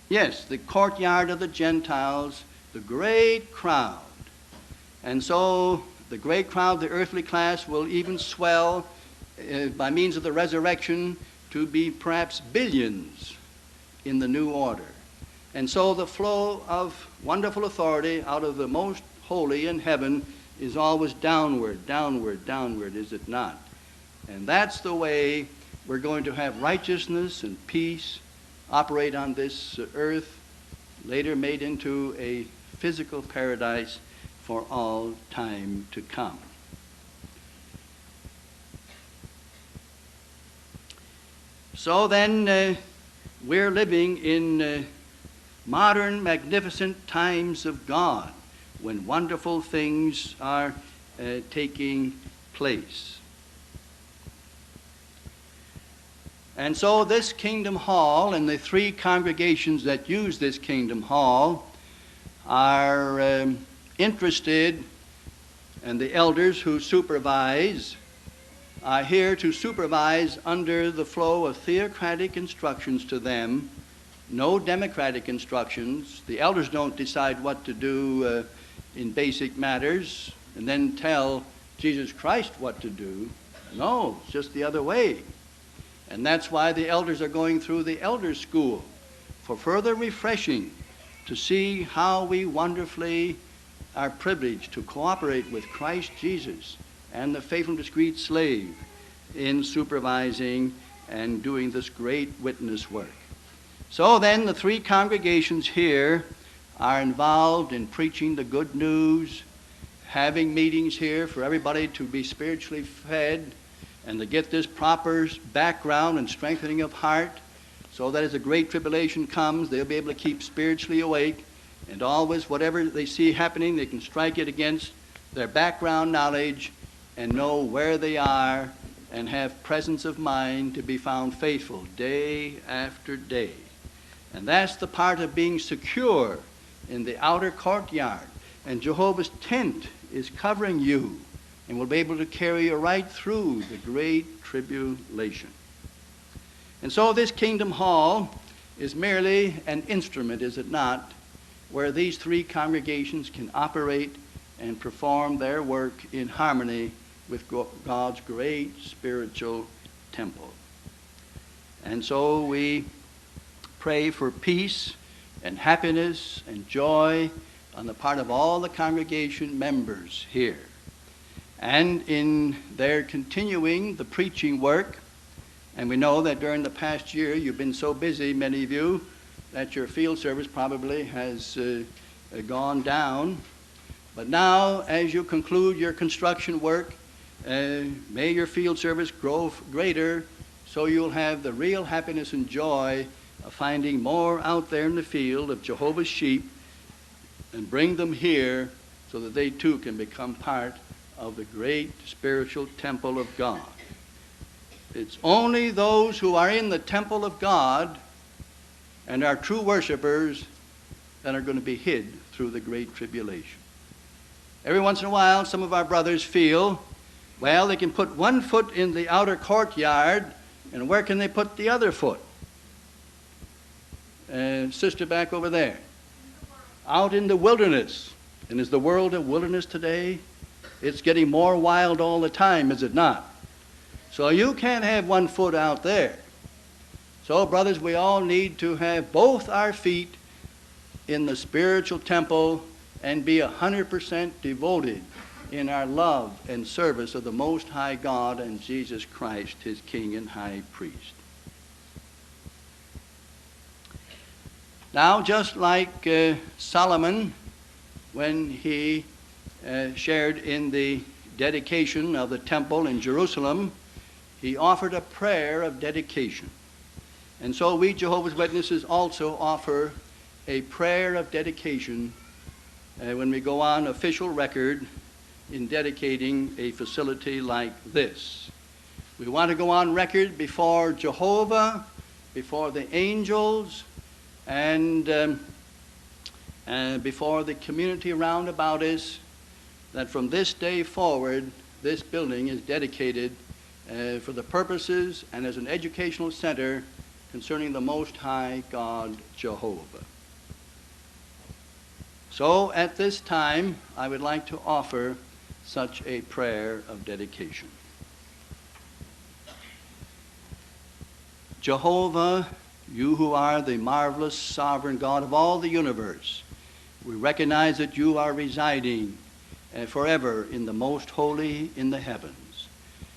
Yes, the courtyard of the Gentiles, the great crowd. And so the great crowd, the earthly class, will even swell by means of the resurrection to be perhaps billions in the new order. And so the flow of wonderful authority out of the most holy in heaven is always downward, downward, downward, is it not? And that's the way we're going to have righteousness and peace operate on this earth, later made into a physical paradise for all time to come. So then, we're living in modern, magnificent times of God, when wonderful things are taking place. And so this Kingdom Hall and the three congregations that use this Kingdom Hall are interested, and the elders who supervise are here to supervise under the flow of theocratic instructions to them, no democratic instructions. The elders don't decide what to do in basic matters and then tell Jesus Christ what to do. No, it's just the other way. And that's why the elders are going through the elder school, for further refreshing, to see how we wonderfully are privileged to cooperate with Christ Jesus and the faithful and discreet slave in supervising and doing this great witness work. So then the three congregations here are involved in preaching the good news, having meetings here for everybody to be spiritually fed and to get this proper background and strengthening of heart, so that as the great tribulation comes, they'll be able to keep spiritually awake, and always whatever they see happening, they can strike it against their background knowledge and know where they are and have presence of mind to be found faithful day after day. And that's the part of being secure in the outer courtyard. And Jehovah's tent is covering you and will be able to carry you right through the great tribulation. And so this Kingdom Hall is merely an instrument, is it not, where these three congregations can operate and perform their work in harmony with God's great spiritual temple. And so we pray for peace and happiness and joy on the part of all the congregation members here. And in their continuing the preaching work, and we know that during the past year you've been so busy, many of you, that your field service probably has gone down. But now, as you conclude your construction work, may your field service grow greater, so you'll have the real happiness and joy of finding more out there in the field of Jehovah's sheep and bring them here so that they too can become part of the great spiritual temple of God. It's only those who are in the temple of God and are true worshipers that are going to be hid through the great tribulation. Every once in a while, some of our brothers feel, well, they can put one foot in the outer courtyard, and where can they put the other foot? Sister back over there. Out in the wilderness. And is the world a wilderness today? It's getting more wild all the time, is it not? So you can't have one foot out there. So, brothers, we all need to have both our feet in the spiritual temple and be 100% devoted in our love and service of the Most High God and Jesus Christ, his King and High Priest. Now, just like Solomon, when he shared in the dedication of the temple in Jerusalem, he offered a prayer of dedication. And so we Jehovah's Witnesses also offer a prayer of dedication when we go on official record in dedicating a facility like this. We want to go on record before Jehovah, before the angels, and before the community round about us, that from this day forward, this building is dedicated for the purposes and as an educational center concerning the Most High God, Jehovah. So at this time, I would like to offer such a prayer of dedication. Jehovah, you who are the marvelous sovereign God of all the universe, we recognize that you are residing forever in the most holy in the heavens.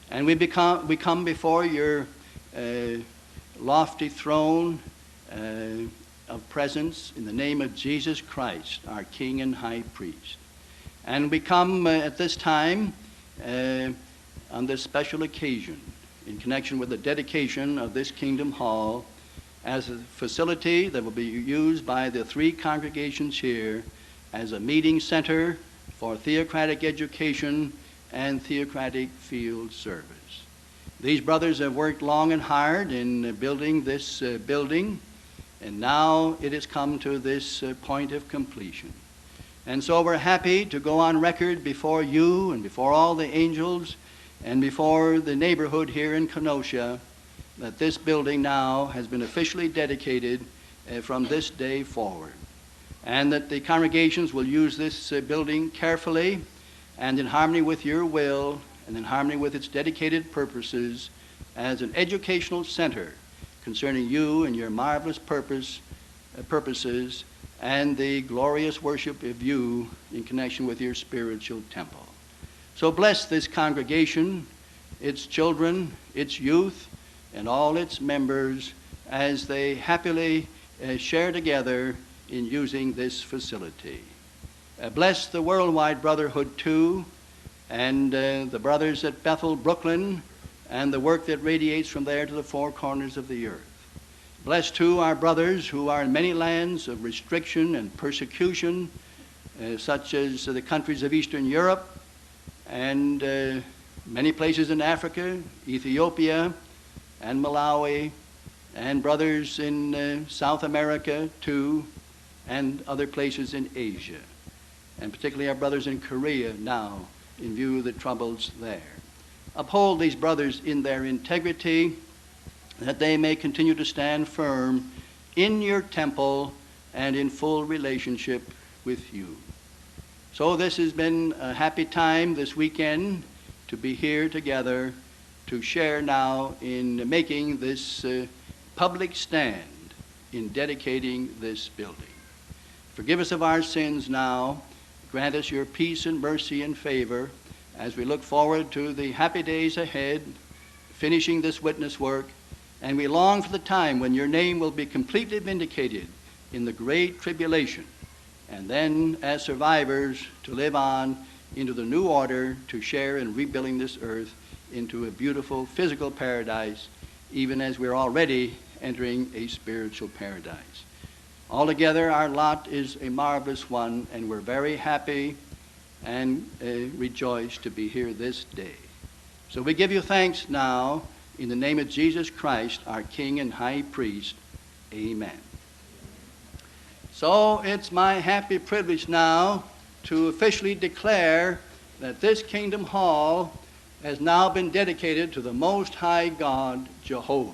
And we come before your lofty throne of presence in the name of Jesus Christ, our King and High Priest. And we come at this time on this special occasion in connection with the dedication of this Kingdom Hall as a facility that will be used by the three congregations here as a meeting center for theocratic education and theocratic field service. These brothers have worked long and hard in building this building, and now it has come to this point of completion. And so we're happy to go on record before you and before all the angels and before the neighborhood here in Kenosha that this building now has been officially dedicated from this day forward, and that the congregations will use this building carefully and in harmony with your will and in harmony with its dedicated purposes as an educational center concerning you and your marvelous purposes and the glorious worship of you in connection with your spiritual temple. So bless this congregation, its children, its youth, and all its members as they happily share together in using this facility. Bless the Worldwide Brotherhood too, and the brothers at Bethel, Brooklyn, and the work that radiates from there to the four corners of the earth. Bless too our brothers who are in many lands of restriction and persecution, such as the countries of Eastern Europe and many places in Africa, Ethiopia, and Malawi, and brothers in South America too, and other places in Asia, and particularly our brothers in Korea now, in view of the troubles there. Uphold these brothers in their integrity, that they may continue to stand firm in your temple and in full relationship with you. So this has been a happy time this weekend to be here together to share now in making this public stand in dedicating this building. Forgive us of our sins now. Grant us your peace and mercy and favor as we look forward to the happy days ahead, finishing this witness work, and we long for the time when your name will be completely vindicated in the great tribulation, and then as survivors to live on into the new order to share in rebuilding this earth into a beautiful physical paradise, even as we're already entering a spiritual paradise. Altogether, our lot is a marvelous one, and we're very happy and rejoice to be here this day. So we give you thanks now in the name of Jesus Christ, our King and High Priest. Amen. So it's my happy privilege now to officially declare that this Kingdom Hall has now been dedicated to the Most High God, Jehovah.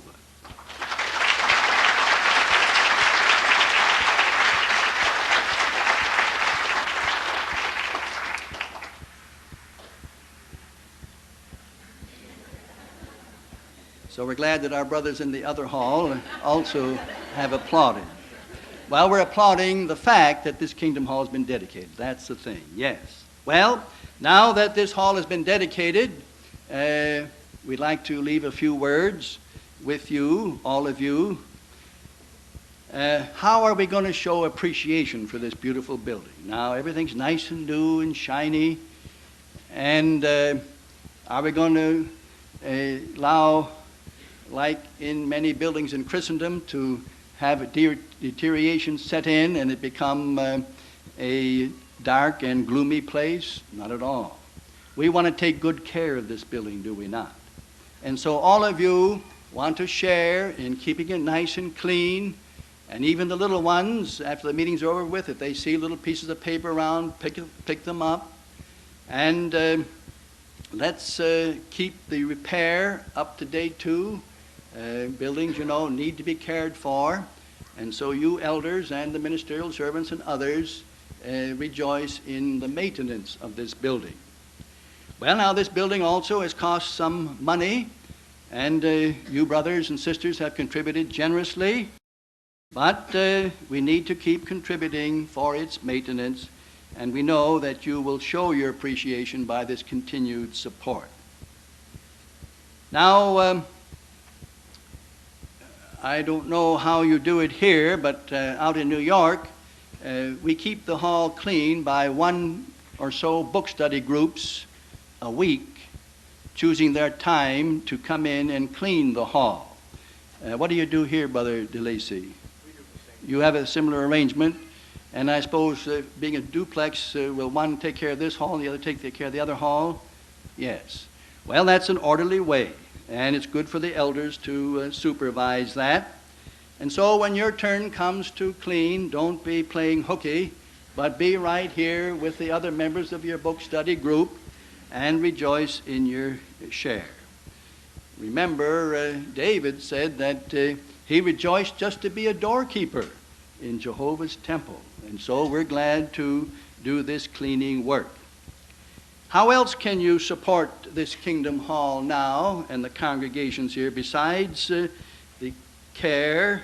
So we're glad that our brothers in the other hall also have applauded. Well, we're applauding the fact that this Kingdom Hall has been dedicated. That's the thing, yes. Well, now that this hall has been dedicated, we'd like to leave a few words with you, all of you. How are we going to show appreciation for this beautiful building? Now, everything's nice and new and shiny, and are we going to allow, like in many buildings in Christendom, to have a deterioration set in and it become a dark and gloomy place? Not at all. We want to take good care of this building, do we not? And so all of you want to share in keeping it nice and clean. And even the little ones, after the meeting's over with, if they see little pieces of paper around, pick them up. And let's keep the repair up to date too. Buildings, need to be cared for. And so you elders and the ministerial servants and others rejoice in the maintenance of this building. Well, now this building also has cost some money, and you brothers and sisters have contributed generously. But we need to keep contributing for its maintenance, and we know that you will show your appreciation by this continued support. Now, I don't know how you do it here, but out in New York, we keep the hall clean by one or so book study groups a week, choosing their time to come in and clean the hall. What do you do here, Brother DeLacy? You have a similar arrangement, and I suppose being a duplex, will one take care of this hall and the other take care of the other hall? Yes. Well, that's an orderly way, and it's good for the elders to supervise that. And so when your turn comes to clean, don't be playing hooky, but be right here with the other members of your book study group and rejoice in your share. Remember, David said that he rejoiced just to be a doorkeeper in Jehovah's temple. And so we're glad to do this cleaning work. How else can you support this Kingdom Hall now and the congregations here besides the care,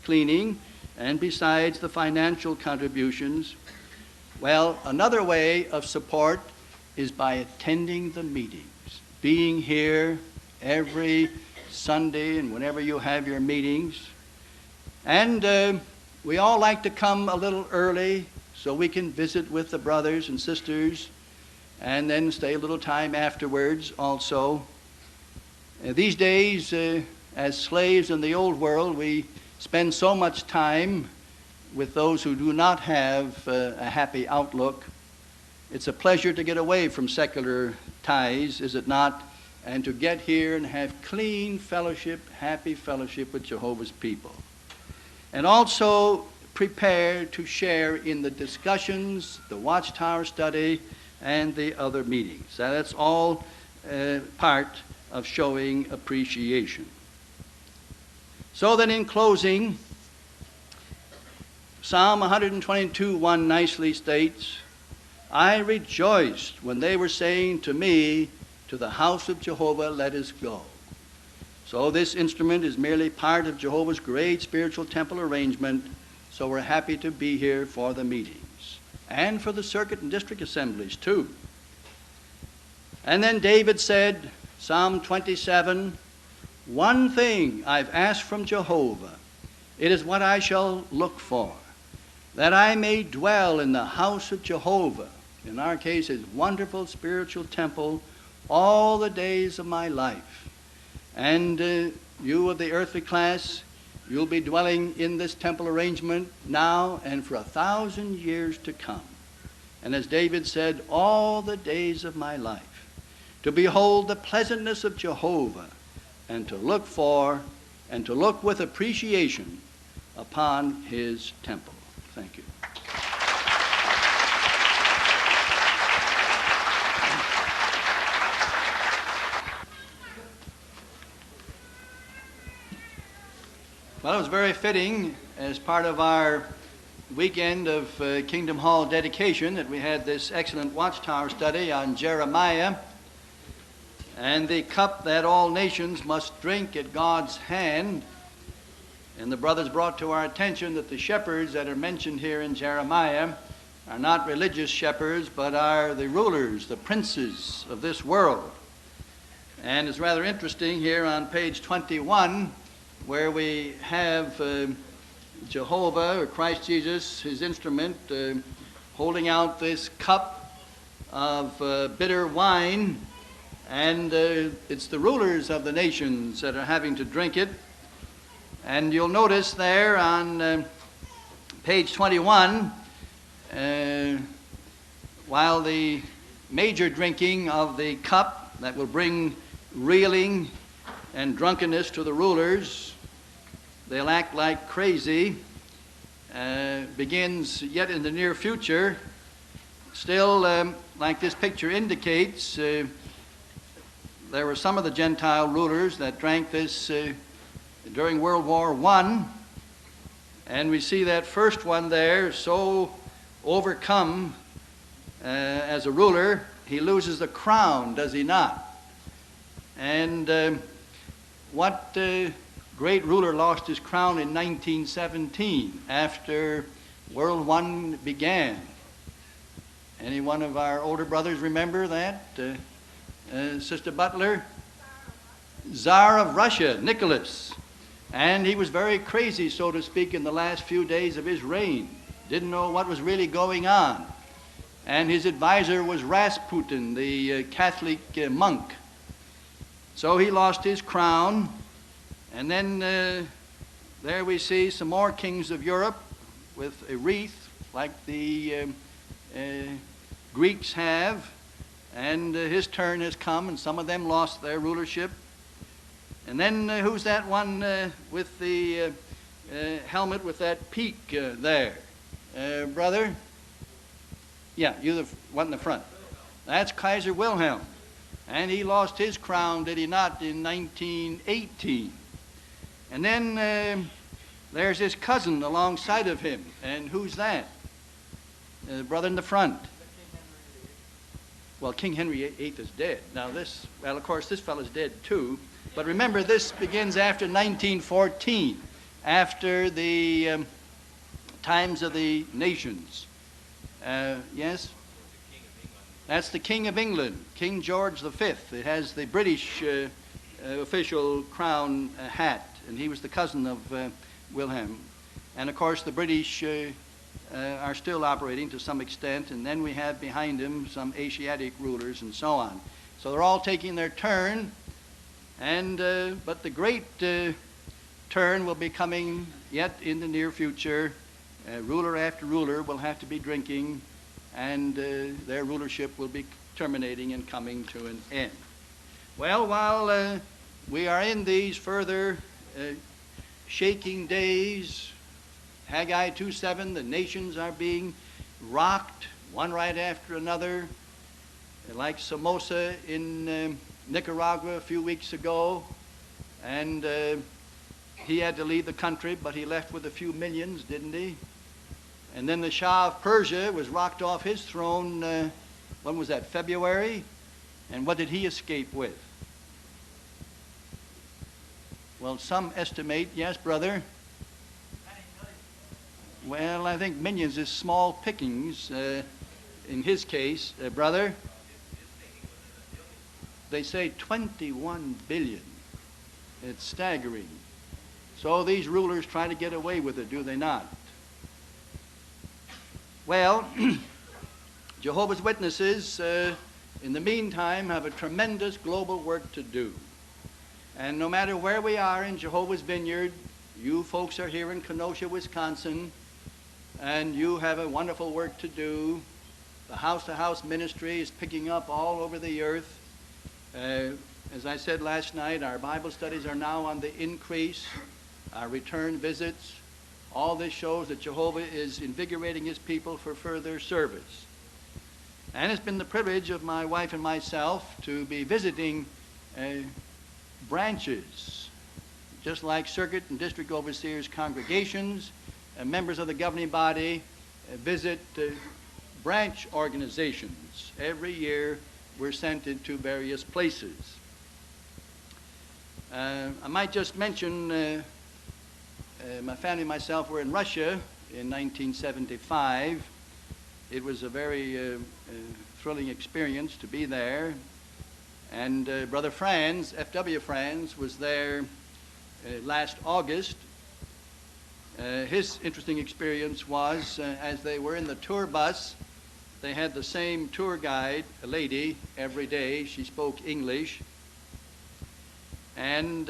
cleaning, and besides the financial contributions? Well, another way of support is by attending the meetings, being here every Sunday and whenever you have your meetings. And we all like to come a little early so we can visit with the brothers and sisters and then stay a little time afterwards also. These days, as slaves in the old world, we spend so much time with those who do not have a happy outlook. It's a pleasure to get away from secular ties, is it not? And to get here and have clean fellowship, happy fellowship with Jehovah's people. And also prepare to share in the discussions, the Watchtower study, and the other meetings. So that's all part of showing appreciation. So then in closing, Psalm 122:1 nicely states, I rejoiced when they were saying to me, to the house of Jehovah let us go. So this instrument is merely part of Jehovah's great spiritual temple arrangement, so we're happy to be here for the meetings and for the circuit and district assemblies too. And then David said, Psalm 27, one thing I've asked from Jehovah, it is what I shall look for, that I may dwell in the house of Jehovah, in our case his wonderful spiritual temple, all the days of my life. And you of the earthly class, you'll be dwelling in this temple arrangement now and for 1,000 years to come. And as David said, all the days of my life, to behold the pleasantness of Jehovah, and to look for and to look with appreciation upon his temple. Thank you. Well, it was very fitting as part of our weekend of Kingdom Hall dedication that we had this excellent Watchtower study on Jeremiah and the cup that all nations must drink at God's hand. And the brothers brought to our attention that the shepherds that are mentioned here in Jeremiah are not religious shepherds, but are the rulers, the princes of this world. And it's rather interesting here on page 21, where we have Jehovah, or Christ Jesus, his instrument, holding out this cup of bitter wine, and it's the rulers of the nations that are having to drink it. And you'll notice there on page 21, while the major drinking of the cup that will bring reeling and drunkenness to the rulers. They'll act like crazy. Begins yet in the near future. Still, like this picture indicates, there were some of the Gentile rulers that drank this during World War I. And we see that first one there, so overcome as a ruler, he loses the crown, does he not? And what great ruler lost his crown in 1917 after World I began? Any one of our older brothers remember that? Sister Butler? Tsar of Russia, Nicholas. And he was very crazy, so to speak, in the last few days of his reign. Didn't know what was really going on. And his advisor was Rasputin, the Catholic monk. So he lost his crown. And then there we see some more kings of Europe with a wreath like the Greeks have. And his turn has come, and some of them lost their rulership. And then who's that one with the helmet with that peak there? Brother? Yeah, you're the one in the front. That's Kaiser Wilhelm. And he lost his crown, did he not, in 1918. And then there's his cousin alongside of him. And who's that? The brother in the front. Well, King Henry VIII is dead. Now this, well, of course, this fellow's dead too. But remember, this begins after 1914, after the times of the nations. Yes? That's the King of England, King George V. It has the British official crown hat, and he was the cousin of Wilhelm. And of course, the British are still operating to some extent, and then we have behind him some Asiatic rulers and so on. So they're all taking their turn, and but the great turn will be coming yet in the near future. Ruler after ruler will have to be drinking, and their rulership will be terminating and coming to an end. Well, while we are in these further shaking days, Haggai 2:7, the nations are being rocked one right after another, like Somoza in Nicaragua a few weeks ago, and he had to leave the country, but he left with a few millions, didn't he? And then the Shah of Persia was rocked off his throne, when was that, February? And what did he escape with? Well, some estimate, yes, brother? Well, I think millions is small pickings in his case, brother. They say 21 billion. It's staggering. So these rulers try to get away with it, do they not? Well, Jehovah's Witnesses, in the meantime, have a tremendous global work to do. And no matter where we are in Jehovah's Vineyard, you folks are here in Kenosha, Wisconsin, and you have a wonderful work to do. The house-to-house ministry is picking up all over the earth. As I said last night, our Bible studies are now on the increase, our return visits. All this shows that Jehovah is invigorating his people for further service. And it's been the privilege of my wife and myself to be visiting branches, just like circuit and district overseers' congregations. Members of the governing body visit branch organizations. Every year we're sent into various places. I might just mention my family and myself were in Russia in 1975. It was a very thrilling experience to be there. And Brother Franz, F.W. Franz, was there last August. His interesting experience was, as they were in the tour bus, they had the same tour guide, a lady, every day. She spoke English. And,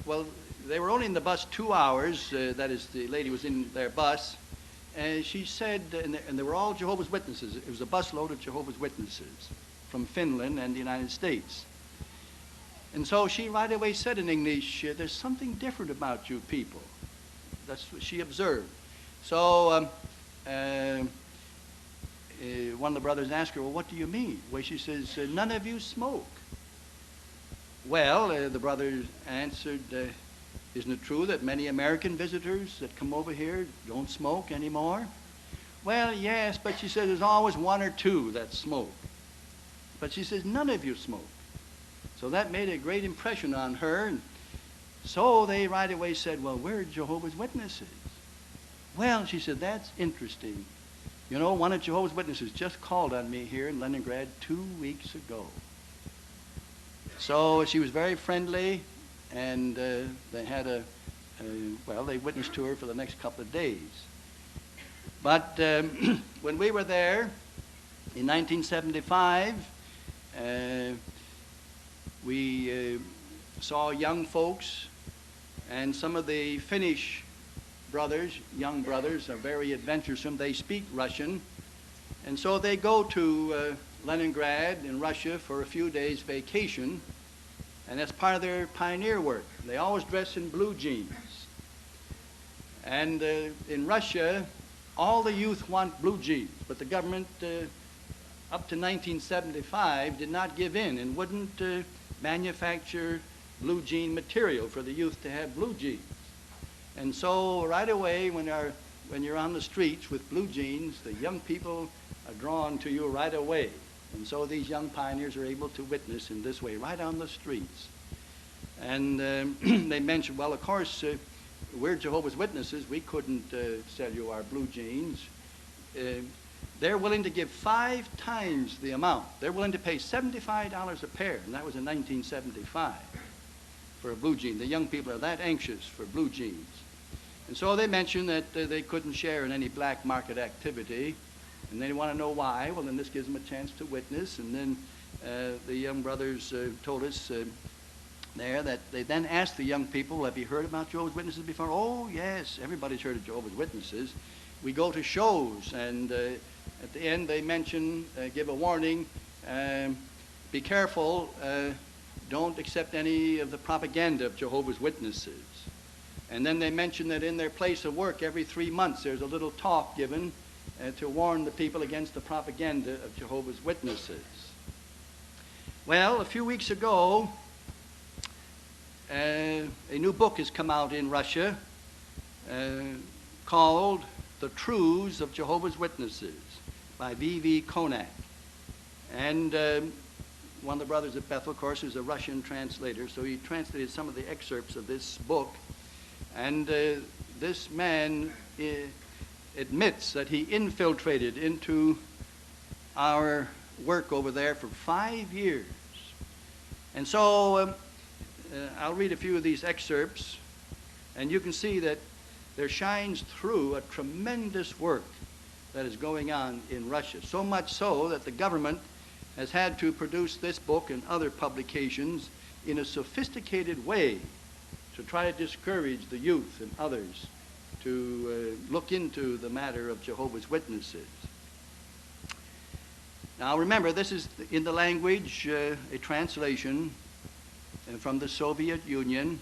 well, they were only in the bus 2 hours. That is, the lady was in their bus. And she said, and they were all Jehovah's Witnesses. It was a busload of Jehovah's Witnesses from Finland and the United States. And so she right away said in English, there's something different about you people. That's what she observed. So one of the brothers asked her, well, what do you mean? Well, she says, none of you smoke. Well, the brother answered, isn't it true that many American visitors that come over here don't smoke anymore? Well, yes, but she says there's always one or two that smoke. But she says, none of you smoke. So that made a great impression on her. And so they right away said, well, we're Jehovah's Witnesses. Well, she said, that's interesting. You know, one of Jehovah's Witnesses just called on me here in Leningrad 2 weeks ago. So she was very friendly, and they had they witnessed to her for the next couple of days. But when we were there in 1975, we saw young folks, and some of the Finnish brothers, young brothers, are very adventuresome. They speak Russian, and so they go to Leningrad in Russia for a few days vacation, and that's part of their pioneer work. They always dress in blue jeans. And in Russia, all the youth want blue jeans, but the government up to 1975 did not give in and wouldn't manufacture blue jean material for the youth to have blue jeans. And so right away when you're on the streets with blue jeans, the young people are drawn to you right away. And so these young pioneers are able to witness in this way, right on the streets. And they mentioned, well, of course, we're Jehovah's Witnesses. We couldn't sell you our blue jeans. They're willing to give 5 times the amount. They're willing to pay $75 a pair, and that was in 1975 for a blue jean. The young people are that anxious for blue jeans. And so they mentioned that they couldn't share in any black market activity, and they want to know why. Well, then this gives them a chance to witness. And then the young brothers told us there that they then asked the young people, have you heard about Jehovah's Witnesses before? Oh, yes, everybody's heard of Jehovah's Witnesses. We go to shows, and at the end they mention, give a warning, be careful, don't accept any of the propaganda of Jehovah's Witnesses. And then they mention that in their place of work every 3 months there's a little talk given to warn the people against the propaganda of Jehovah's Witnesses. Well, a few weeks ago, a new book has come out in Russia called The Truths of Jehovah's Witnesses by V.V. Konak. And one of the brothers at Bethel, of course, is a Russian translator, so he translated some of the excerpts of this book. And this man admits that he infiltrated into our work over there for 5 years. And so I'll read a few of these excerpts, and you can see that there shines through a tremendous work that is going on in Russia. So much so that the government has had to produce this book and other publications in a sophisticated way to try to discourage the youth and others to look into the matter of Jehovah's Witnesses. Now remember, this is in the language, a translation from the Soviet Union.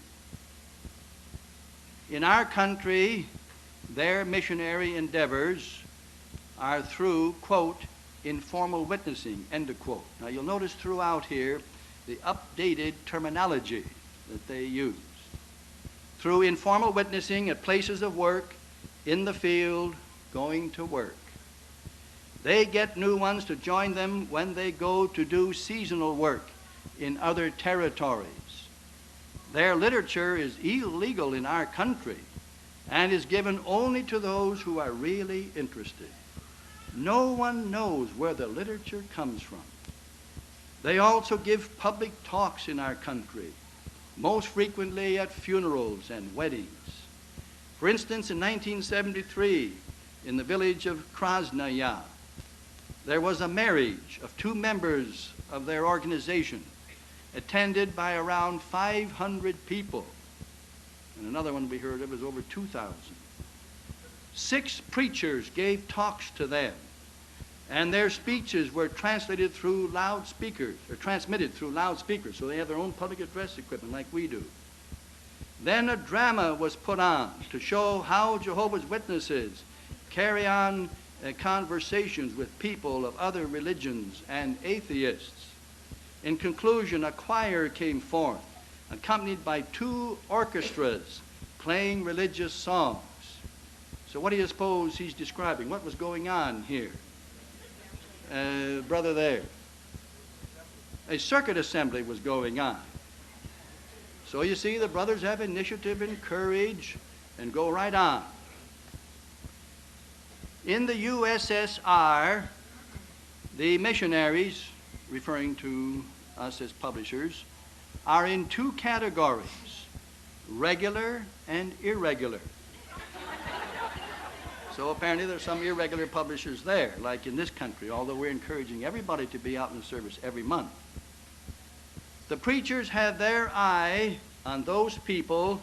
In our country, their missionary endeavors are through, quote, informal witnessing, end of quote. Now you'll notice throughout here the updated terminology that they use. Through informal witnessing at places of work, in the field, going to work. They get new ones to join them when they go to do seasonal work in other territories. Their literature is illegal in our country and is given only to those who are really interested. No one knows where the literature comes from. They also give public talks in our country, most frequently at funerals and weddings. For instance, in 1973, in the village of Krasnaya, there was a marriage of 2 members of their organization, attended by around 500 people. And another one we heard of is over 2,000. 6 preachers gave talks to them, And their speeches were translated through loudspeakers, or transmitted through loudspeakers, so they have their own public address equipment like we do. Then a drama was put on to show how Jehovah's Witnesses carry on conversations with people of other religions and atheists. In conclusion, a choir came forth, accompanied by 2 orchestras playing religious songs. So what do you suppose he's describing? What was going on here? Brother there. A circuit assembly was going on. So you see, the brothers have initiative and courage and go right on. In the USSR, the missionaries, referring to us as publishers, are in 2 categories, regular and irregular. So apparently there's some irregular publishers there, like in this country, although we're encouraging everybody to be out in the service every month. The preachers have their eye on those people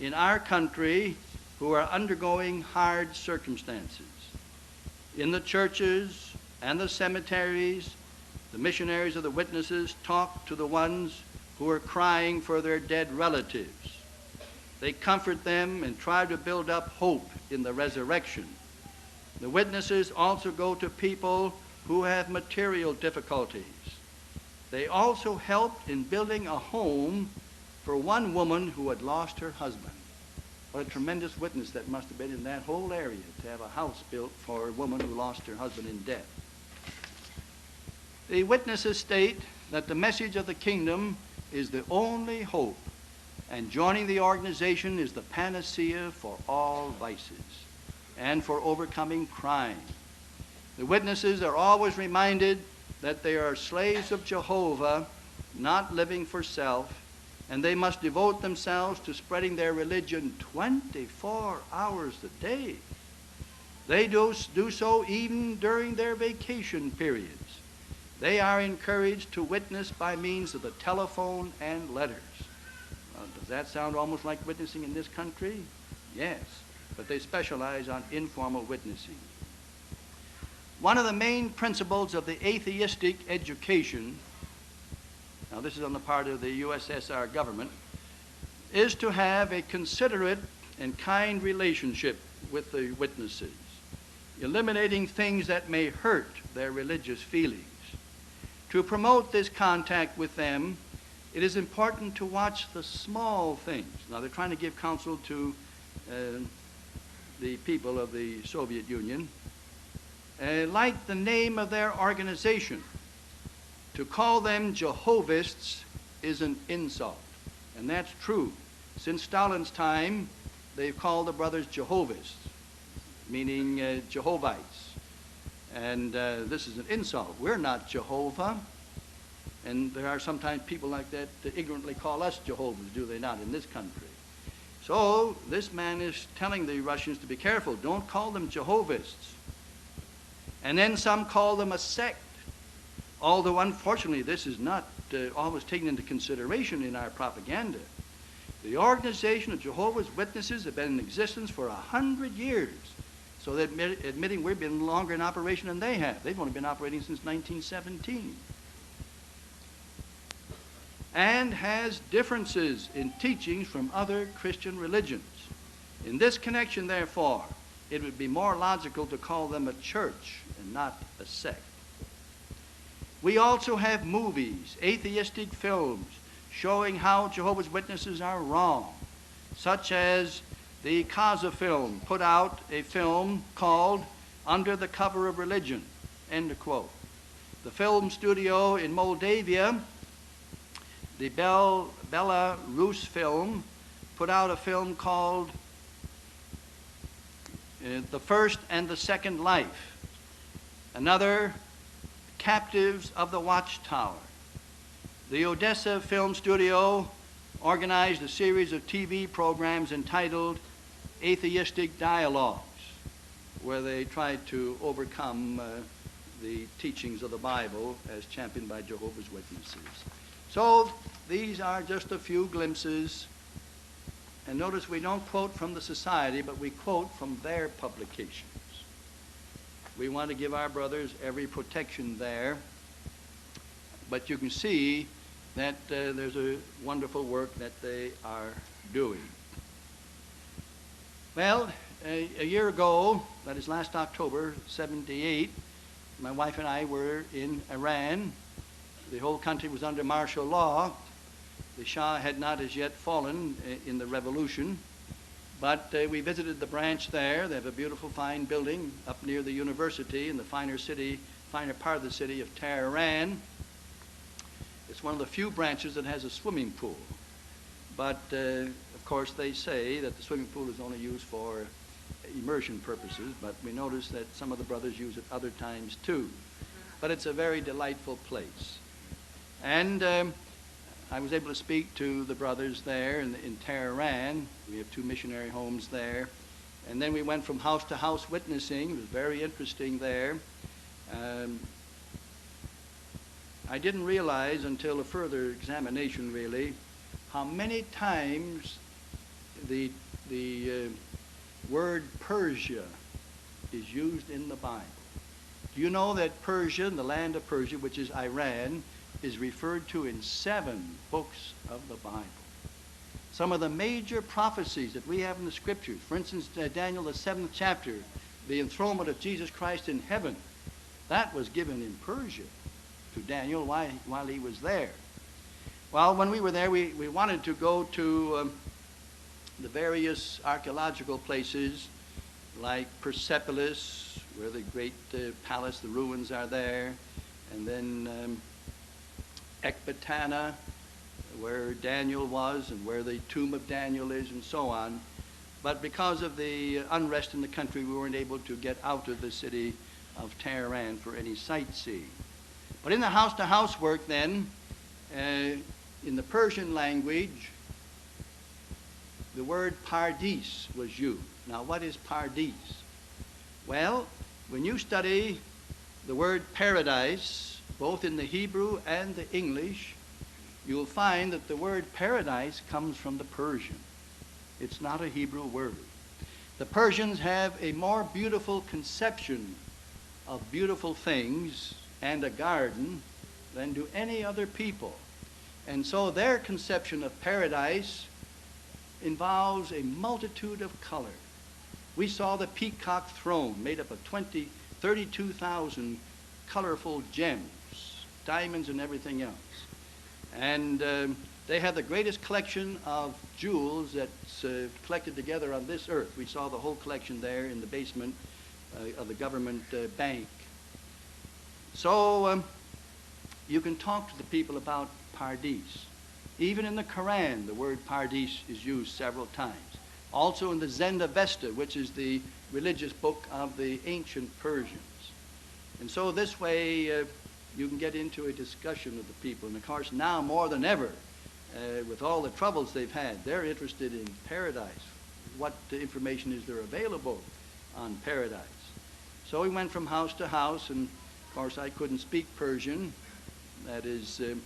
in our country who are undergoing hard circumstances. In the churches and the cemeteries, the missionaries of the Witnesses talk to the ones who are crying for their dead relatives. They comfort them and try to build up hope in the resurrection. The Witnesses also go to people who have material difficulties. They also helped in building a home for one woman who had lost her husband. What a tremendous witness that must have been in that whole area, to have a house built for a woman who lost her husband in death. The Witnesses state that the message of the kingdom is the only hope, and joining the organization is the panacea for all vices and for overcoming crime. The Witnesses are always reminded that they are slaves of Jehovah, not living for self, and they must devote themselves to spreading their religion 24 hours a day. They do so even during their vacation periods. They are encouraged to witness by means of the telephone and letters. Does that sound almost like witnessing in this country? Yes, but they specialize on informal witnessing. One of the main principles of the atheistic education, now this is on the part of the USSR government, is to have a considerate and kind relationship with the witnesses, eliminating things that may hurt their religious feelings. To promote this contact with them, it is important to watch the small things. Now they're trying to give counsel to the people of the Soviet Union. Like the name of their organization, to call them Jehovists is an insult. And that's true. Since Stalin's time, they've called the brothers Jehovists, meaning Jehovites. And this is an insult. We're not Jehovah. And there are sometimes people like that ignorantly call us Jehovah's, do they not, in this country? So this man is telling the Russians to be careful. Don't call them Jehovists. And then some call them a sect. Although unfortunately this is not always taken into consideration in our propaganda. The organization of Jehovah's Witnesses have been in existence for 100 years. So they're admitting we've been longer in operation than they have. They've only been operating since 1917. And has differences in teachings from other Christian religions. In this connection, therefore, it would be more logical to call them a church and not a sect. We also have movies, atheistic films, showing how Jehovah's Witnesses are wrong, such as the Kaza film put out a film called Under the Cover of Religion, end of quote. The film studio in Moldavia, the Belarus film, put out a film called The First and the Second Life. Another, Captives of the Watchtower. The Odessa Film Studio organized a series of TV programs entitled Atheistic Dialogues, where they tried to overcome the teachings of the Bible as championed by Jehovah's Witnesses. So these are just a few glimpses. And notice we don't quote from the society, but we quote from their publications. we want to give our brothers every protection there. But you can see that there's a wonderful work that they are doing. Well, a year ago, that is last October, 78, my wife and I were in Iran. The whole country was under martial law. The Shah had not as yet fallen in the revolution, but we visited the branch there. They have a beautiful, fine building up near the university in the finer part of the city of Tehran. It's one of the few branches that has a swimming pool. But, of course, they say that the swimming pool is only used for immersion purposes, but we notice that some of the brothers use it other times too. But it's a very delightful place. And I was able to speak to the brothers there in Tehran. We have 2 missionary homes there. And then we went from house to house witnessing. It was very interesting there. I didn't realize until a further examination, really, how many times the word Persia is used in the Bible. Do you know that Persia, the land of Persia, which is Iran, is referred to in 7 books of the Bible? Some of the major prophecies that we have in the scriptures, for instance, Daniel, the 7th chapter, the enthronement of Jesus Christ in heaven, that was given in Persia to Daniel while he was there. Well, when we were there, we wanted to go to the various archaeological places like Persepolis, where the great palace, the ruins are there, and then Ecbatana, where Daniel was and where the tomb of Daniel is, and so on. But because of the unrest in the country, we weren't able to get out of the city of Tehran for any sightseeing. But in the house-to-house work then, in the Persian language, the word Pardis was used. Now, what is Pardis? Well, when you study the word paradise, both in the Hebrew and the English, you'll find that the word paradise comes from the Persian. It's not a Hebrew word. The Persians have a more beautiful conception of beautiful things and a garden than do any other people. And so their conception of paradise involves a multitude of color. We saw the peacock throne made up of 32,000 colorful gems, diamonds and everything else. And they have the greatest collection of jewels that's collected together on this earth. We saw the whole collection there in the basement of the government bank. So you can talk to the people about Pardis. Even in the Quran, the word Pardis is used several times. Also in the Zend-Avesta, which is the religious book of the ancient Persians. And so this way you can get into a discussion of the people. And of course now more than ever, with all the troubles they've had, they're interested in paradise. What information is there available on paradise? So we went from house to house, and of course I couldn't speak Persian. That is the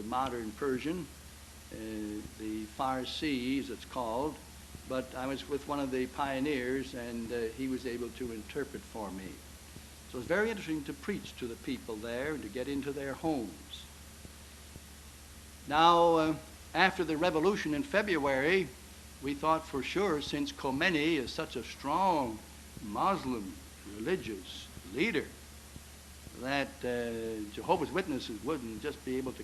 modern Persian, the Farsi as it's called, but I was with one of the pioneers, and he was able to interpret for me. So it's very interesting to preach to the people there and to get into their homes. Now, after the revolution in February, we thought for sure, since Khomeini is such a strong Muslim religious leader, that Jehovah's Witnesses wouldn't just be able to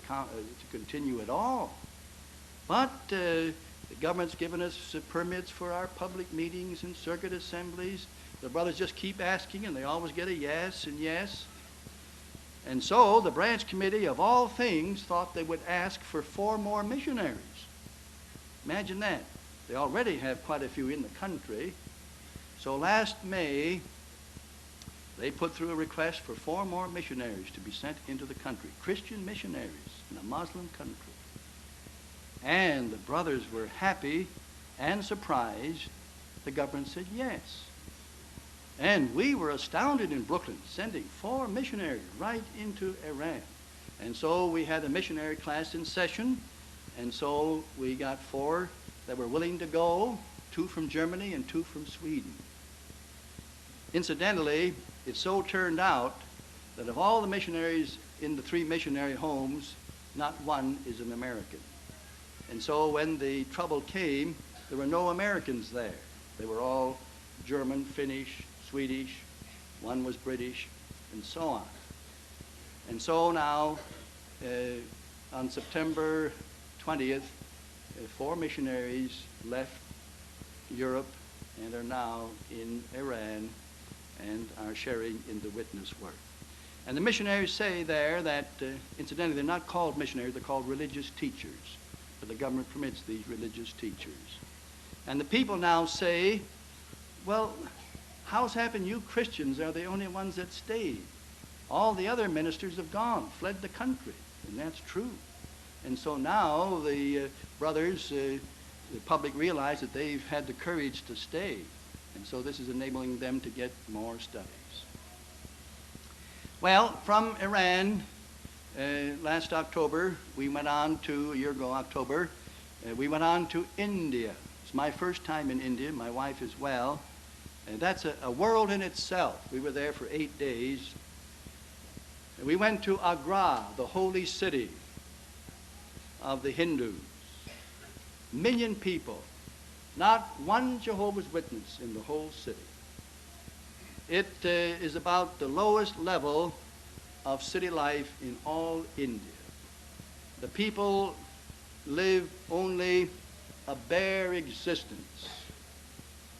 continue at all. But the government's given us permits for our public meetings and circuit assemblies. The brothers just keep asking, and they always get a yes and yes. And so the branch committee, of all things, thought they would ask for 4 more missionaries. Imagine that. They already have quite a few in the country. So last May, they put through a request for 4 more missionaries to be sent into the country, Christian missionaries in a Muslim country. And the brothers were happy and surprised. The government said yes. And we were astounded in Brooklyn, sending 4 missionaries right into Iran. And so we had a missionary class in session, and so we got 4 that were willing to go, 2 from Germany and 2 from Sweden. Incidentally, it so turned out that of all the missionaries in the 3 missionary homes, not one is an American. And so when the trouble came, there were no Americans there. They were all German, Finnish, Swedish, one was British, and so on. And so now, on September 20th, 4 missionaries left Europe and are now in Iran and are sharing in the witness work. And the missionaries say there that, incidentally, they're not called missionaries, they're called religious teachers. But the government permits these religious teachers. And the people now say, well, how's happened you Christians are the only ones that stayed? All the other ministers have gone, fled the country. And that's true. And so now the brothers, the public realize that they've had the courage to stay. And so this is enabling them to get more studies. Well, from Iran, last October, we went on to, a year ago, October, we went on to India. It's my first time in India, my wife as well. And that's a world in itself. We were there for 8 days. And we went to Agra, the holy city of the Hindus. 1 million people, not one Jehovah's Witness in the whole city. It is about the lowest level of city life in all India. The people live only a bare existence.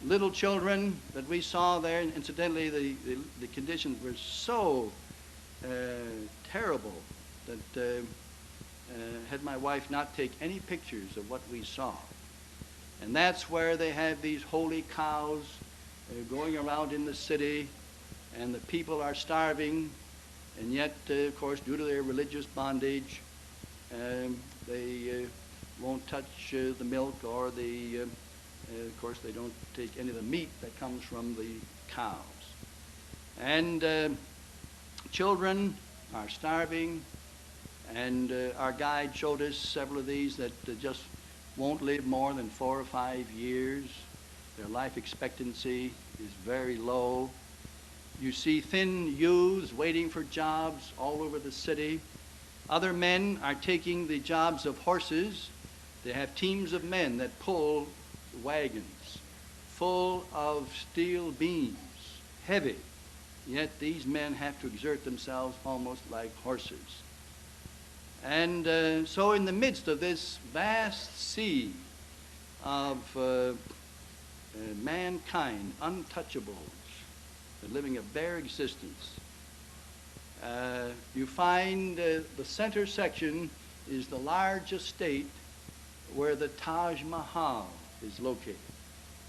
Little children that we saw there, and incidentally the conditions were so terrible that had my wife not take any pictures of what we saw. And that's where they have these holy cows going around in the city, and the people are starving, and yet, of course, due to their religious bondage, they won't touch the milk or the, of course, they don't take any of the meat that comes from the cows. And children are starving, and our guide showed us several of these that just won't live more than 4 or 5 years. Their life expectancy is very low. You see thin youths waiting for jobs all over the city. Other men are taking the jobs of horses. They have teams of men that pull wagons full of steel beams, heavy. Yet these men have to exert themselves almost like horses. And so in the midst of this vast sea of mankind, untouchables, living a bare existence, you find the center section is the large estate where the Taj Mahal is located.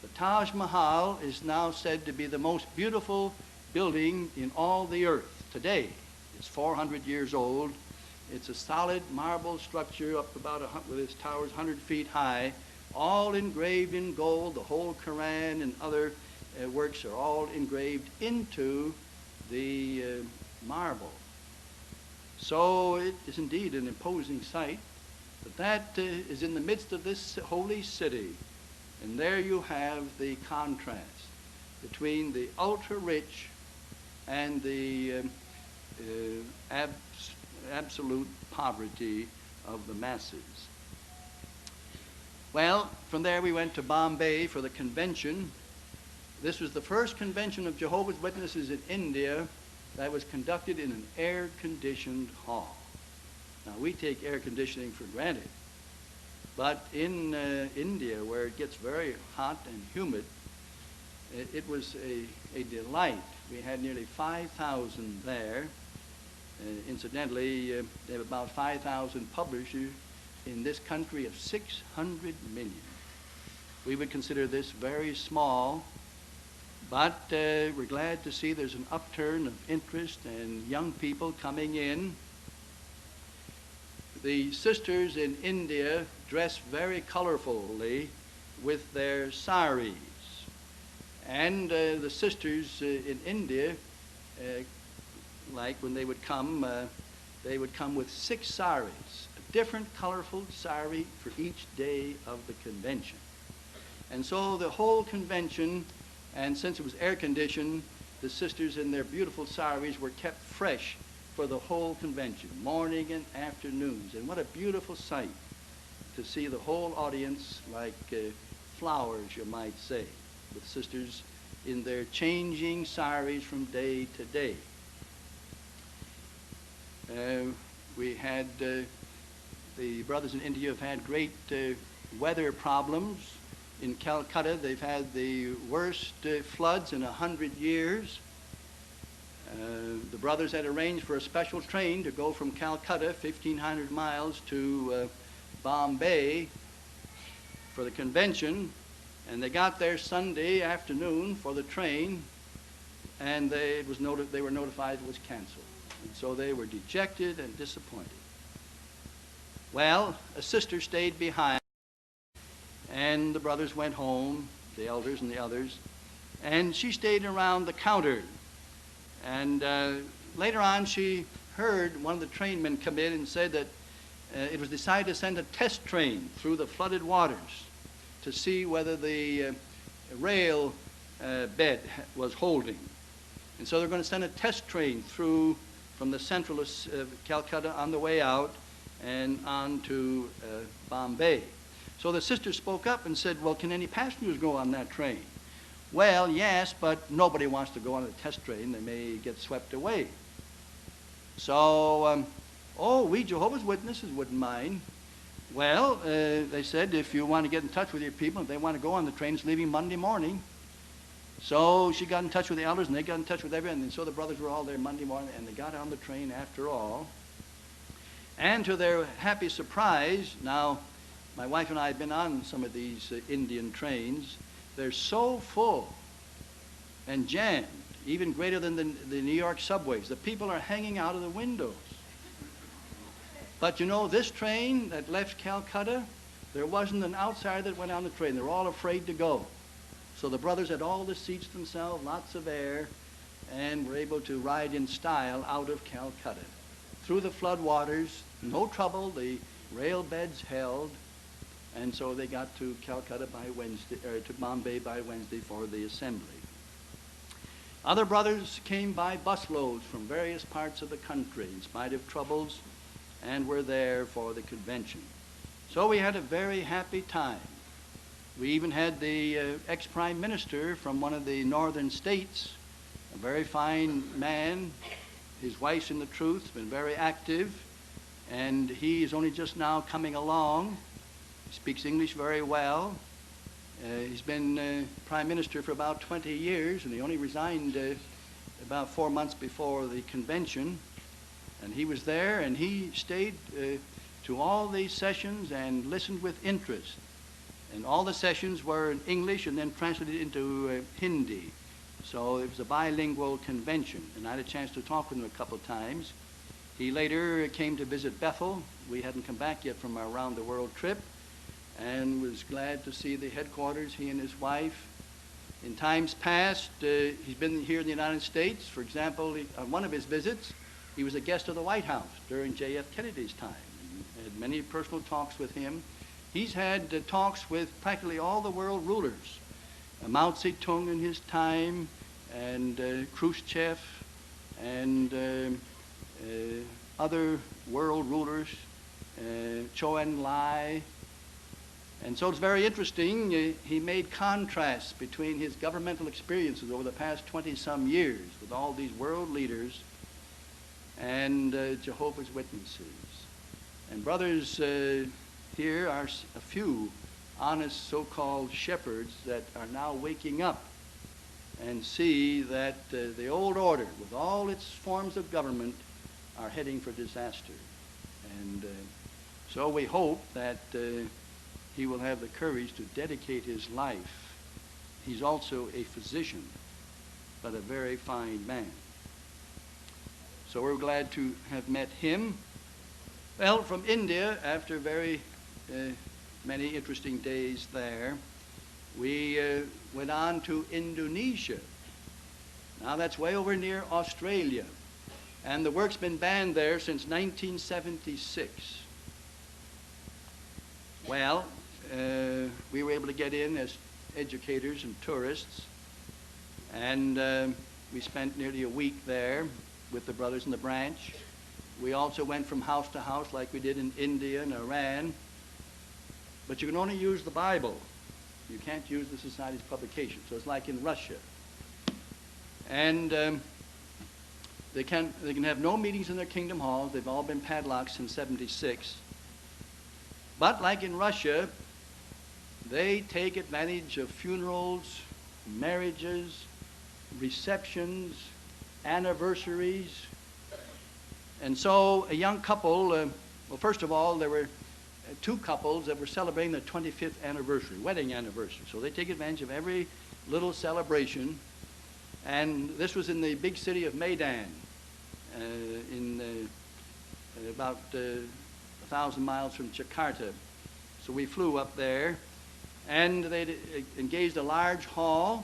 The Taj Mahal is now said to be the most beautiful building in all the earth today. It's 400 years old. It's a solid marble structure up about, with its towers 100 feet high, all engraved in gold. The whole Quran and other works are all engraved into the marble. So it is indeed an imposing sight. But that is in the midst of this holy city. And there you have the contrast between the ultra-rich and the absolute poverty of the masses. Well, from there we went to Bombay for the convention. This was the first convention of Jehovah's Witnesses in India that was conducted in an air-conditioned hall. Now, we take air conditioning for granted, but in India, where it gets very hot and humid, it was a delight. We had nearly 5,000 there. Incidentally, they have about 5,000 publishers in this country of 600 million. We would consider this very small, but we're glad to see there's an upturn of interest and young people coming in. The sisters in India dress very colorfully with their saris. And the sisters in India, like when they would come with 6 saris, a different colorful sari for each day of the convention. And so the whole convention, and since it was air-conditioned, the sisters in their beautiful saris were kept fresh for the whole convention, morning and afternoons. And what a beautiful sight to see the whole audience like flowers, you might say, with sisters in their changing saris from day to day. We had, the brothers in India have had great weather problems. In Calcutta, they've had the worst floods in 100 years. The brothers had arranged for a special train to go from Calcutta, 1,500 miles, to Bombay for the convention, and they got there Sunday afternoon for the train, and they were notified it was canceled. And so they were dejected and disappointed. Well, a sister stayed behind, and the brothers went home, the elders and the others, and she stayed around the counter. And later on, she heard one of the trainmen come in and said that it was decided to send a test train through the flooded waters to see whether the rail bed was holding. And so they're going to send a test train through from the central of Calcutta on the way out and on to Bombay. So the sister spoke up and said, well, can any passengers go on that train? Well, yes, but nobody wants to go on a test train. They may get swept away. So, we Jehovah's Witnesses wouldn't mind. Well, they said, if you want to get in touch with your people, if they want to go on the train, it's leaving Monday morning. So she got in touch with the elders, and they got in touch with everyone. And so the brothers were all there Monday morning, and they got on the train after all. And to their happy surprise, now, my wife and I have been on some of these Indian trains. They're so full and jammed, even greater than the New York subways. The people are hanging out of the windows. But you know, this train that left Calcutta, there wasn't an outsider that went on the train. They were all afraid to go. So the brothers had all the seats themselves, lots of air, and were able to ride in style out of Calcutta. Through the flood waters, no trouble, the rail beds held, and so they got to Calcutta by Wednesday, or to Bombay by Wednesday for the assembly. Other brothers came by busloads from various parts of the country in spite of troubles, and were there for the convention. So we had a very happy time. We even had the ex-prime minister from one of the northern states, a very fine man. His wife's in the truth, been very active, and he is only just now coming along. He speaks English very well. He's been prime minister for about 20 years, and he only resigned about 4 months before the convention. And he was there, and he stayed to all these sessions and listened with interest. And all the sessions were in English and then translated into Hindi. So it was a bilingual convention, and I had a chance to talk with him a couple of times. He later came to visit Bethel. We hadn't come back yet from our round-the-world trip, and was glad to see the headquarters, he and his wife. In times past, he's been here in the United States. For example, on one of his visits, he was a guest of the White House during J.F. Kennedy's time. And had many personal talks with him. He's had talks with practically all the world rulers. Mao Zedong in his time, and Khrushchev, and other world rulers, Zhou Enlai. And so it's very interesting. He made contrasts between his governmental experiences over the past 20-some years with all these world leaders and Jehovah's Witnesses. And brothers, here are a few honest so-called shepherds that are now waking up and see that the old order, with all its forms of government, are heading for disaster. And so we hope that he will have the courage to dedicate his life. He's also a physician, but a very fine man. So we're glad to have met him. Well, from India, after very many interesting days there, we went on to Indonesia. Now that's way over near Australia. And the work's been banned there since 1976. Well, we were able to get in as educators and tourists. And We spent nearly a week there with the brothers in the branch. We also went from house to house like we did in India and Iran. But you can only use the Bible. You can't use the Society's publication. So it's like in Russia. And they can have no meetings in their kingdom halls. They've all been padlocked since '76. But like in Russia, they take advantage of funerals, marriages, receptions, anniversaries. And so a young couple, well, first of all, there were two couples that were celebrating their 25th anniversary, wedding anniversary. So they take advantage of every little celebration. And this was in the big city of Maidan, about 1,000 miles from Jakarta. So we flew up there, and they engaged a large hall,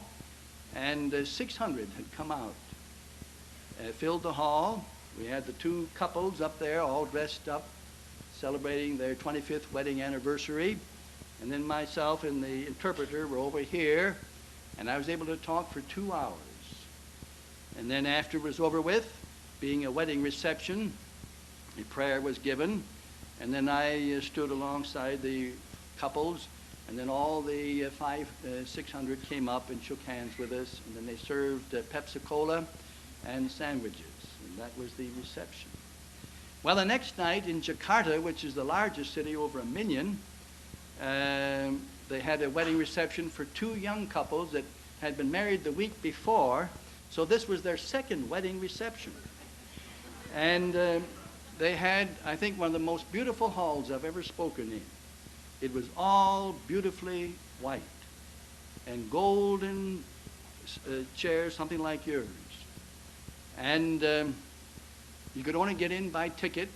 and 600 had come out. Filled the hall. We had the two couples up there all dressed up, celebrating their 25th wedding anniversary. And then myself and the interpreter were over here, and I was able to talk for 2 hours. And then after it was over with, being a wedding reception, a prayer was given, and then I stood alongside the couples, and then all the 600 came up and shook hands with us, and then they served Pepsi-Cola and sandwiches, and that was the reception. Well, the next night in Jakarta, which is the largest city, over 1 million, they had a wedding reception for two young couples that had been married the week before. So this was their second wedding reception. And they had, I think, one of the most beautiful halls I've ever spoken in. It was all beautifully white and golden chairs, something like yours. And you could only get in by ticket,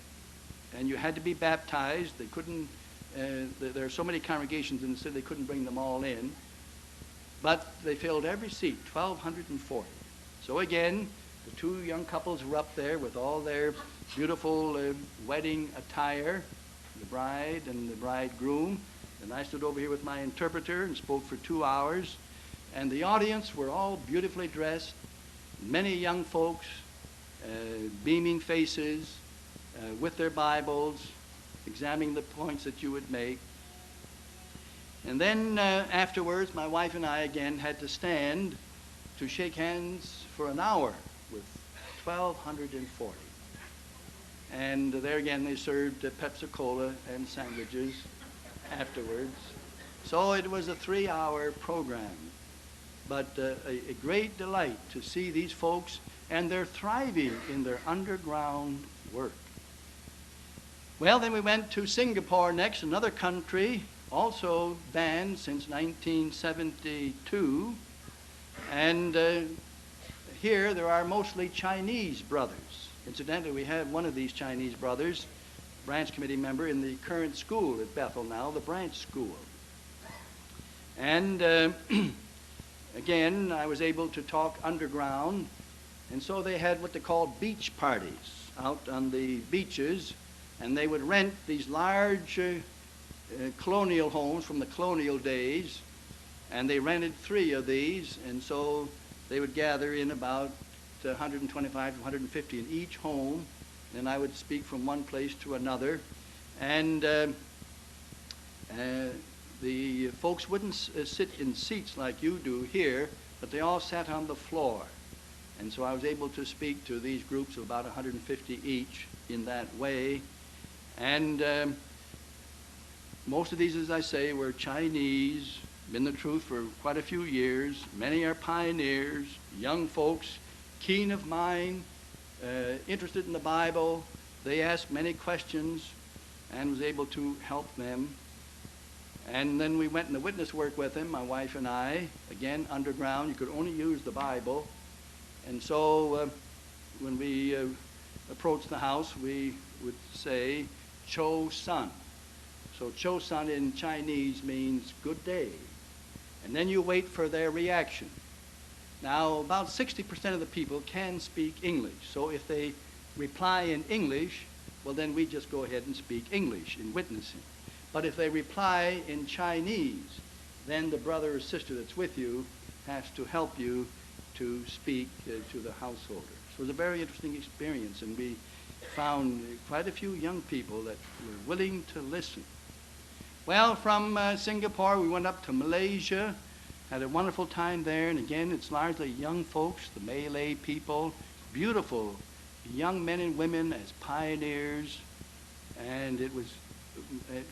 and you had to be baptized. They couldn't, there are so many congregations in the city, they couldn't bring them all in. But they filled every seat, 1,240. So again, the two young couples were up there with all their beautiful wedding attire, the bride and the bridegroom. And I stood over here with my interpreter and spoke for 2 hours. And the audience were all beautifully dressed, many young folks, beaming faces, with their Bibles, examining the points that you would make. And then afterwards, my wife and I again had to stand to shake hands for an hour with 1,240. And there again, they served Pepsi-Cola and sandwiches afterwards. So it was a 3-hour program. But a great delight to see these folks, and they're thriving in their underground work. Well, then we went to Singapore next, another country, also banned since 1972. And here there are mostly Chinese brothers. Incidentally, we have one of these Chinese brothers, branch committee member in the current school at Bethel now, the branch school. And again, I was able to talk underground, and so they had what they called beach parties out on the beaches, and they would rent these large colonial homes from the colonial days, and they rented 3 of these, and so they would gather in about 125 to 150 in each home, and I would speak from one place to another. And the folks wouldn't sit in seats like you do here, but they all sat on the floor. And so I was able to speak to these groups of about 150 each in that way. And most of these, as I say, were Chinese, been the truth for quite a few years. Many are pioneers, young folks, keen of mind, interested in the Bible. They asked many questions and was able to help them. And then we went in the witness work with them, my wife and I. Again, underground, you could only use the Bible. And so when we approached the house, we would say, Cho San. So Cho San in Chinese means good day. And then you wait for their reaction. Now, about 60% of the people can speak English. So if they reply in English, well, then we just go ahead and speak English in witnessing. But if they reply in Chinese, then the brother or sister that's with you has to help you to speak to the householders. So it was a very interesting experience, and we found quite a few young people that were willing to listen. Well, from Singapore, we went up to Malaysia, had a wonderful time there, and again, it's largely young folks, the Malay people, beautiful young men and women as pioneers, and it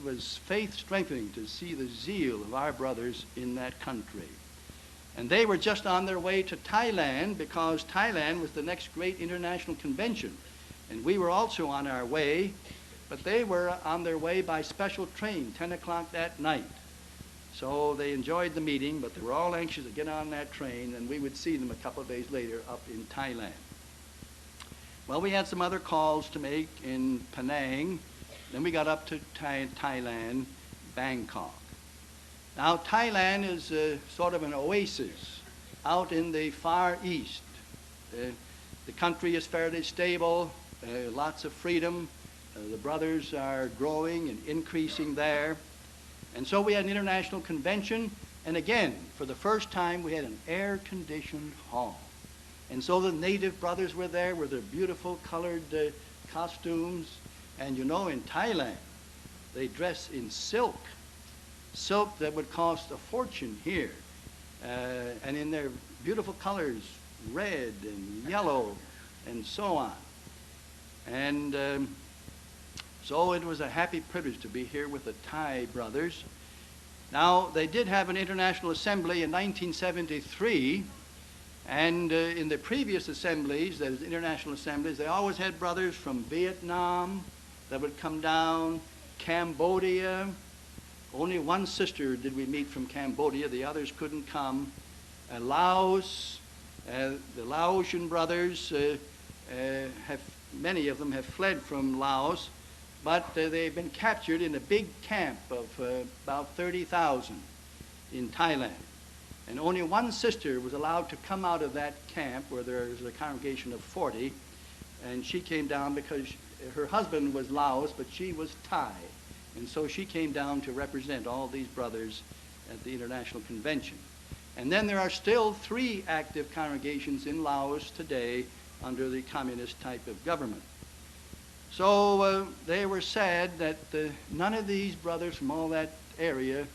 was faith strengthening to see the zeal of our brothers in that country. And they were just on their way to Thailand, because Thailand was the next great international convention. And we were also on our way, but they were on their way by special train, 10 o'clock that night. So they enjoyed the meeting, but they were all anxious to get on that train, and we would see them a couple of days later up in Thailand. Well, we had some other calls to make in Penang. Then we got up to Thailand, Bangkok. Now, Thailand is sort of an oasis out in the Far East. The country is fairly stable, lots of freedom. The brothers are growing and increasing there. And so we had an international convention, and again, for the first time, we had an air-conditioned hall. And so the native brothers were there with their beautiful colored costumes. And you know, in Thailand, they dress in silk that would cost a fortune here. And in their beautiful colors, red and yellow and so on. And so it was a happy privilege to be here with the Thai brothers. Now, they did have an international assembly in 1973, and in the previous assemblies, that is international assemblies, they always had brothers from Vietnam that would come down, Cambodia. Only one sister did we meet from Cambodia, the others couldn't come. Laos, the Laotian brothers, many of them have fled from Laos, but they've been captured in a big camp of about 30,000 in Thailand. And only one sister was allowed to come out of that camp, where there's a congregation of 40, and she came down because her husband was Laos, but she was Thai. And so she came down to represent all these brothers at the International Convention. And then there are still 3 active congregations in Laos today under the communist type of government. So they were sad that none of these brothers from all that area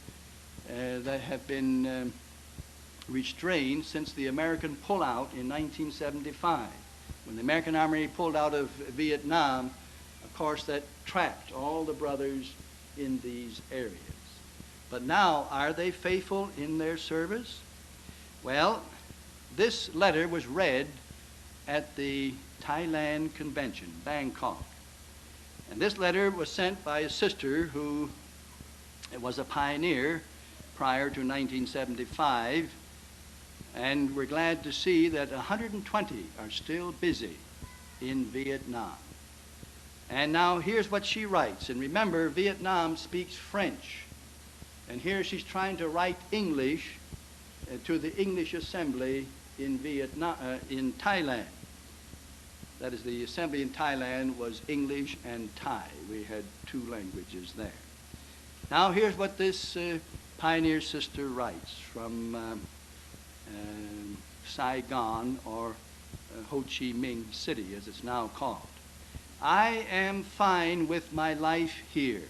that have been restrained since the American pullout in 1975. When the American Army pulled out of Vietnam, of course, that trapped all the brothers in these areas. But now, are they faithful in their service? Well, this letter was read at the Thailand Convention, Bangkok. And this letter was sent by a sister who was a pioneer prior to 1975. And we're glad to see that 120 are still busy in Vietnam. And now here's what she writes. And remember, Vietnam speaks French. And here she's trying to write English to the English Assembly in Thailand. That is, the assembly in Thailand was English and Thai. We had 2 languages there. Now here's what this pioneer sister writes from Saigon, or Ho Chi Minh City, as it's now called. I am fine with my life here.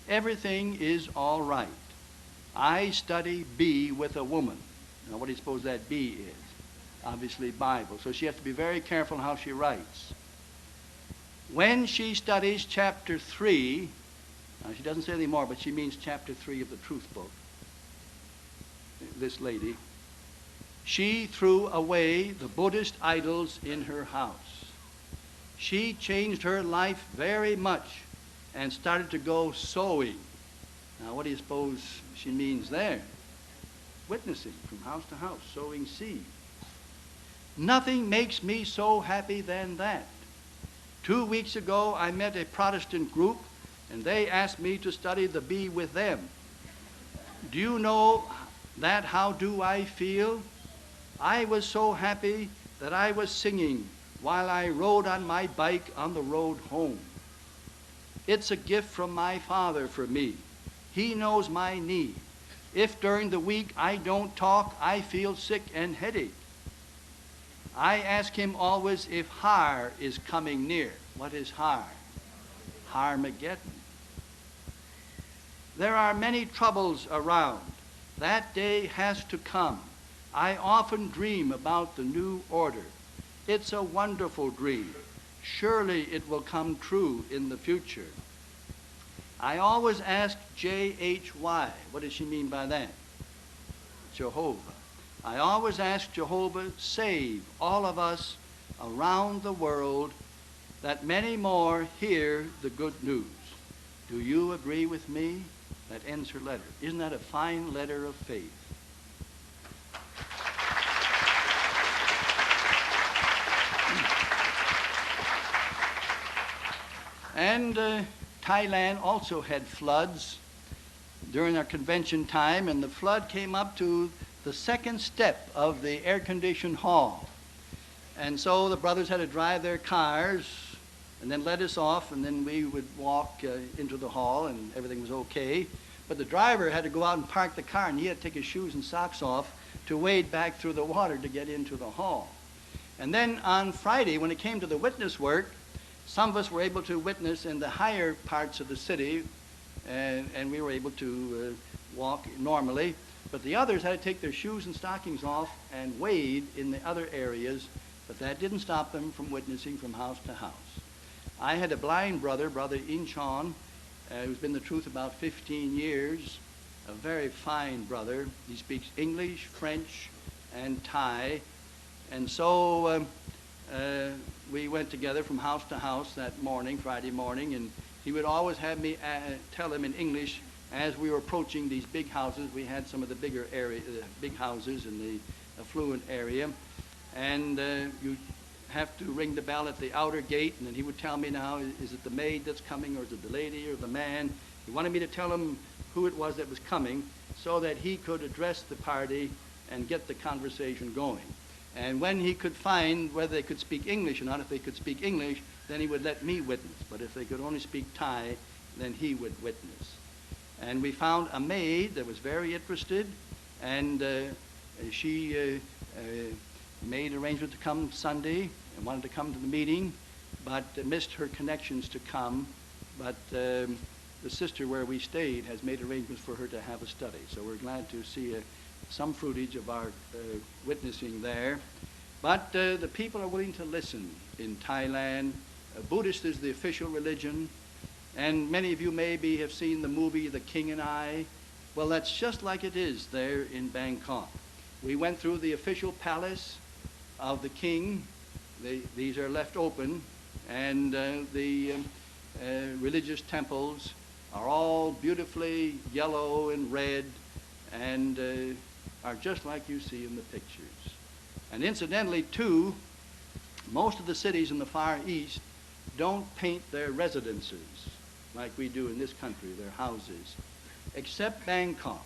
Everything is all right. I study B with a woman. Now, what do you suppose that B is? Obviously, Bible. So she has to be very careful how she writes. When she studies chapter 3, now she doesn't say any more, but she means chapter 3 of the Truth Book, this lady, she threw away the Buddhist idols in her house. She changed her life very much and started to go sowing. Now, what do you suppose she means there? Witnessing from house to house, sowing seed. Nothing makes me so happy than that. 2 weeks ago, I met a Protestant group, and they asked me to study the B with them. Do you know that? How do I feel? I was so happy that I was singing while I rode on my bike on the road home. It's a gift from my Father for me. He knows my need. If during the week I don't talk, I feel sick and headache. I ask him always if Har is coming near. What is Har? Harmageddon. There are many troubles around. That day has to come. I often dream about the new order. It's a wonderful dream. Surely it will come true in the future. I always ask J-H-Y. What does she mean by that? Jehovah. I always ask Jehovah, save all of us around the world, that many more hear the good news. Do you agree with me? That ends her letter. Isn't that a fine letter of faith? And Thailand also had floods during our convention time, and the flood came up to the second step of the air-conditioned hall. And so the brothers had to drive their cars and then let us off, and then we would walk into the hall, and everything was okay. But the driver had to go out and park the car, and he had to take his shoes and socks off to wade back through the water to get into the hall. And then on Friday, when it came to the witness work, some of us were able to witness in the higher parts of the city, and we were able to walk normally. But the others had to take their shoes and stockings off and wade in the other areas, but that didn't stop them from witnessing from house to house. I had a blind brother, Brother Inchon, who's been the truth about 15 years, a very fine brother. He speaks English, French, and Thai. And so we went together from house to house that morning, Friday morning, and he would always have me tell him in English as we were approaching these big houses. We had some of the bigger area, big houses in the affluent area, and you have to ring the bell at the outer gate, and then he would tell me now, is it the maid that's coming, or is it the lady, or the man? He wanted me to tell him who it was that was coming so that he could address the party and get the conversation going. And when he could find whether they could speak English or not, if they could speak English, then he would let me witness. But if they could only speak Thai, then he would witness. And we found a maid that was very interested, and she made arrangements to come Sunday and wanted to come to the meeting, but missed her connections to come. But the sister where we stayed has made arrangements for her to have a study. So we're glad to see some fruitage of our witnessing there. But the people are willing to listen in Thailand. Buddhist is the official religion. And many of you maybe have seen the movie The King and I. Well, that's just like it is there in Bangkok. We went through the official palace of the king. These are left open, and the religious temples are all beautifully yellow and red, and are just like you see in the pictures. And incidentally, too, most of the cities in the Far East don't paint their residences like we do in this country, their houses, except Bangkok.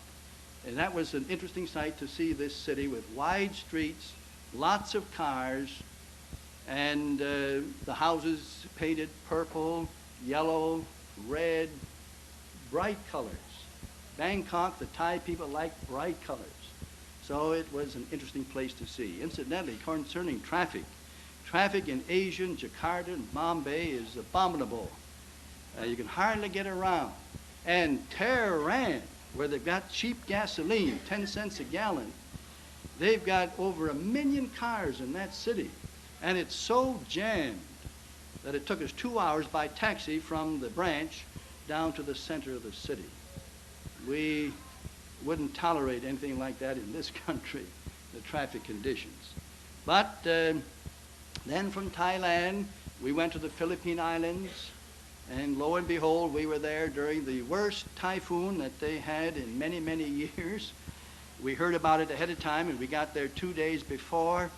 And that was an interesting sight to see this city with wide streets, lots of cars, and the houses painted purple, yellow, red, bright colors. Bangkok, the Thai people like bright colors. So it was an interesting place to see. Incidentally, concerning traffic in Asian, Jakarta, and Bombay is abominable. You can hardly get around. And Tehran, where they've got cheap gasoline, 10 cents a gallon, they've got over 1 million cars in that city. And it's so jammed that it took us 2 hours by taxi from the branch down to the center of the city. We wouldn't tolerate anything like that in this country, the traffic conditions. But then from Thailand, we went to the Philippine Islands, and lo and behold, we were there during the worst typhoon that they had in many, many years. We heard about it ahead of time, and we got there 2 days before,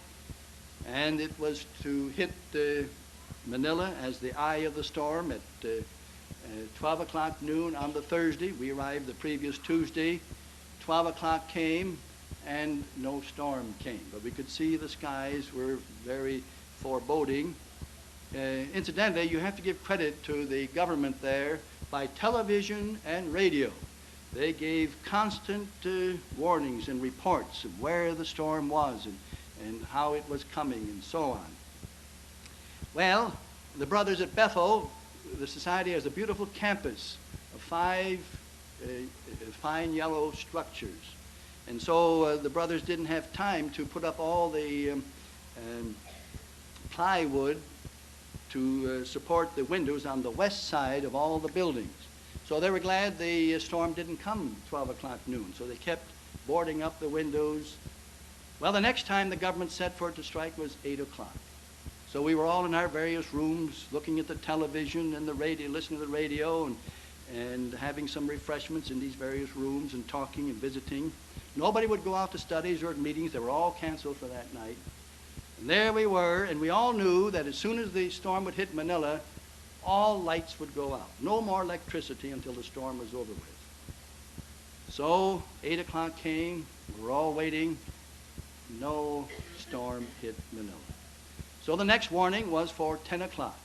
and it was to hit Manila as the eye of the storm at 12 o'clock noon on the Thursday. We arrived the previous Tuesday. 12 o'clock came, and no storm came. But we could see the skies were very foreboding. Incidentally, you have to give credit to the government there by television and radio. They gave constant warnings and reports of where the storm was and how it was coming and so on. Well, the brothers at Bethel, the society has a beautiful campus of 5 fine yellow structures. And so the brothers didn't have time to put up all the plywood to support the windows on the west side of all the buildings. So they were glad the storm didn't come 12 o'clock noon. So they kept boarding up the windows. Well, the next time the government set for it to strike was 8 o'clock. So we were all in our various rooms looking at the television and the radio, listening to the radio, and having some refreshments in these various rooms and talking and visiting. Nobody would go out to studies or meetings. They were all canceled for that night. And there we were, and we all knew that as soon as the storm would hit Manila, all lights would go out. No more electricity until the storm was over with. So 8 o'clock came. We were all waiting. No storm hit Manila. So the next warning was for 10 o'clock.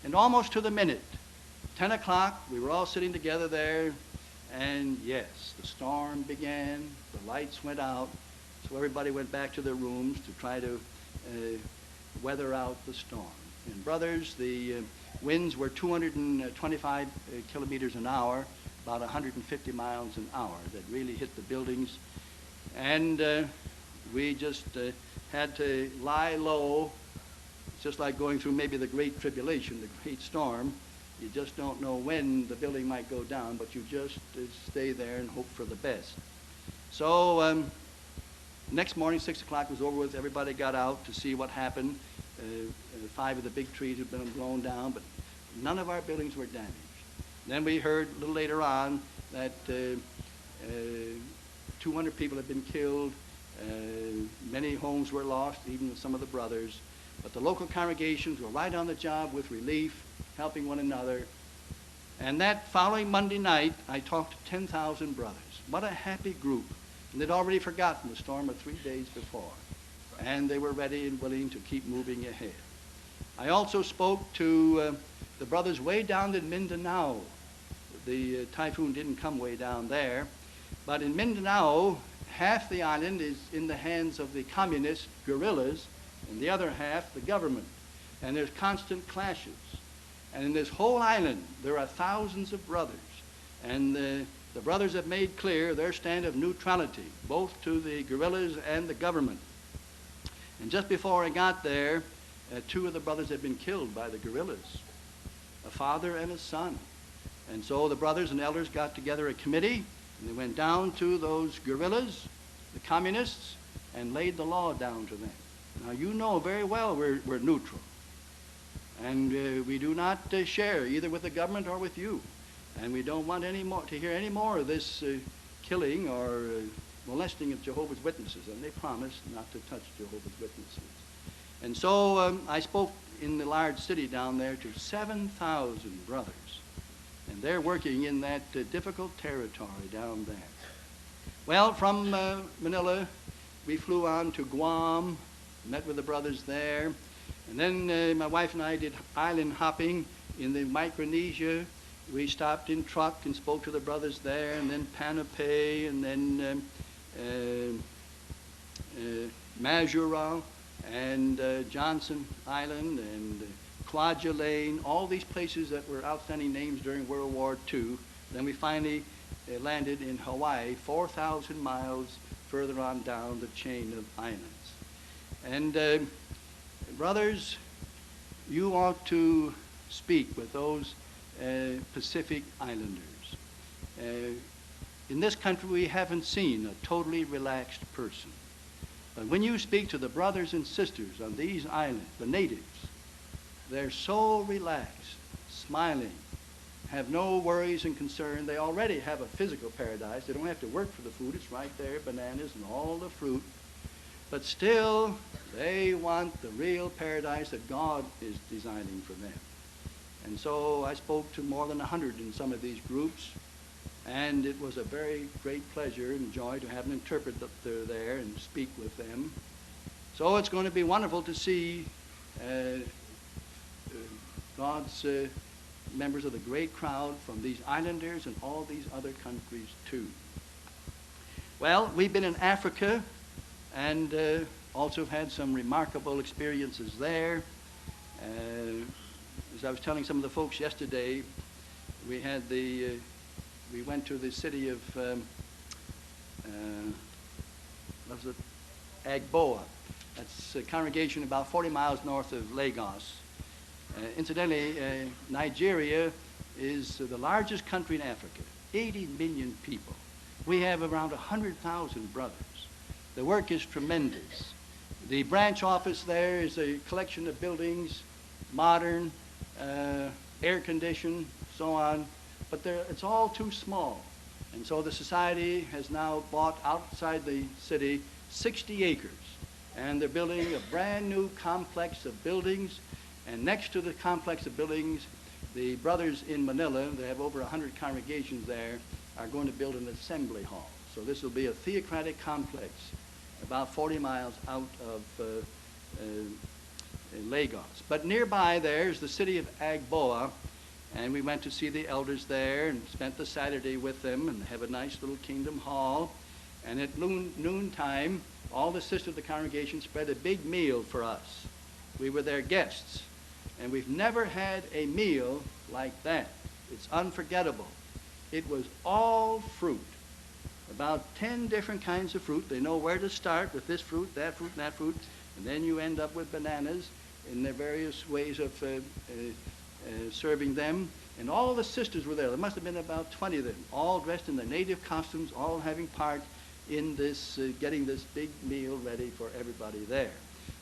And almost to the minute, 10 o'clock, we were all sitting together there, and yes, the storm began. The lights went out. So everybody went back to their rooms to try to weather out the storm. And brothers, the winds were 225 kilometers an hour, about 150 miles an hour, that really hit the buildings. And we just had to lie low. It's just like going through maybe the Great Tribulation, the great storm. You just don't know when the building might go down, but you just stay there and hope for the best. So next morning, 6 o'clock was over with. Everybody got out to see what happened. 5 of the big trees had been blown down, but none of our buildings were damaged. Then we heard a little later on that 200 people had been killed. Many homes were lost, even some of the brothers. But the local congregations were right on the job with relief, helping one another. And that following Monday night, I talked to 10,000 brothers. What a happy group. And they'd already forgotten the storm of 3 days before. And they were ready and willing to keep moving ahead. I also spoke to the brothers way down in Mindanao. The typhoon didn't come way down there. But in Mindanao, half the island is in the hands of the communist guerrillas, and the other half, the government. And there's constant clashes. And in this whole island, there are thousands of brothers. And the brothers have made clear their stand of neutrality, both to the guerrillas and the government. And just before I got there, 2 of the brothers had been killed by the guerrillas, a father and a son. And so the brothers and elders got together a committee, and they went down to those guerrillas, the communists, and laid the law down to them. Now, you know very well we're neutral. And we do not share either with the government or with you. And we don't want to hear any more of this killing or molesting of Jehovah's Witnesses. And they promised not to touch Jehovah's Witnesses. And so I spoke in the large city down there to 7,000 brothers. And they're working in that difficult territory down there. Well, from Manila, we flew on to Guam, met with the brothers there. And then my wife and I did island hopping in the Micronesia. We stopped in Truk and spoke to the brothers there, and then Panapay, and then Majuro, and Johnson Island, and Kwajalein, all these places that were outstanding names during World War II. Then we finally landed in Hawaii, 4,000 miles further on down the chain of islands. And brothers, you ought to speak with those Pacific Islanders. In this country, we haven't seen a totally relaxed person. But when you speak to the brothers and sisters on these islands, the natives, they're so relaxed, smiling, have no worries and concern. They already have a physical paradise. They don't have to work for the food. It's right there, bananas and all the fruit. But still, they want the real paradise that God is designing for them. And so I spoke to more than 100 in some of these groups, and it was a very great pleasure and joy to have an interpreter there and speak with them. So it's going to be wonderful to see God's members of the great crowd from these islanders and all these other countries too. Well, we've been in Africa, and also had some remarkable experiences there. As I was telling some of the folks yesterday, we went to the city of what was it? Agboa. That's a congregation about 40 miles north of Lagos. Incidentally, Nigeria is the largest country in Africa, 80 million people. We have around 100,000 brothers. The work is tremendous. The branch office there is a collection of buildings, modern, air-conditioned, so on, but it's all too small. And so the society has now bought outside the city 60 acres, and they're building a brand new complex of buildings. And next to the complex of buildings, the brothers in Manila, they have over 100 congregations there, are going to build an assembly hall. So this will be a theocratic complex about 40 miles out of Lagos. But nearby there is the city of Agboa, and we went to see the elders there and spent the Saturday with them and have a nice little kingdom hall. And at noontime, all the sisters of the congregation spread a big meal for us. We were their guests, and we've never had a meal like that. It's unforgettable. It was all fruit, about 10 different kinds of fruit. They know where to start with this fruit, that fruit, and that fruit, and then you end up with bananas in their various ways of serving them. And all the sisters were there. There must have been about 20 of them, all dressed in their native costumes, all having part in this, getting this big meal ready for everybody there.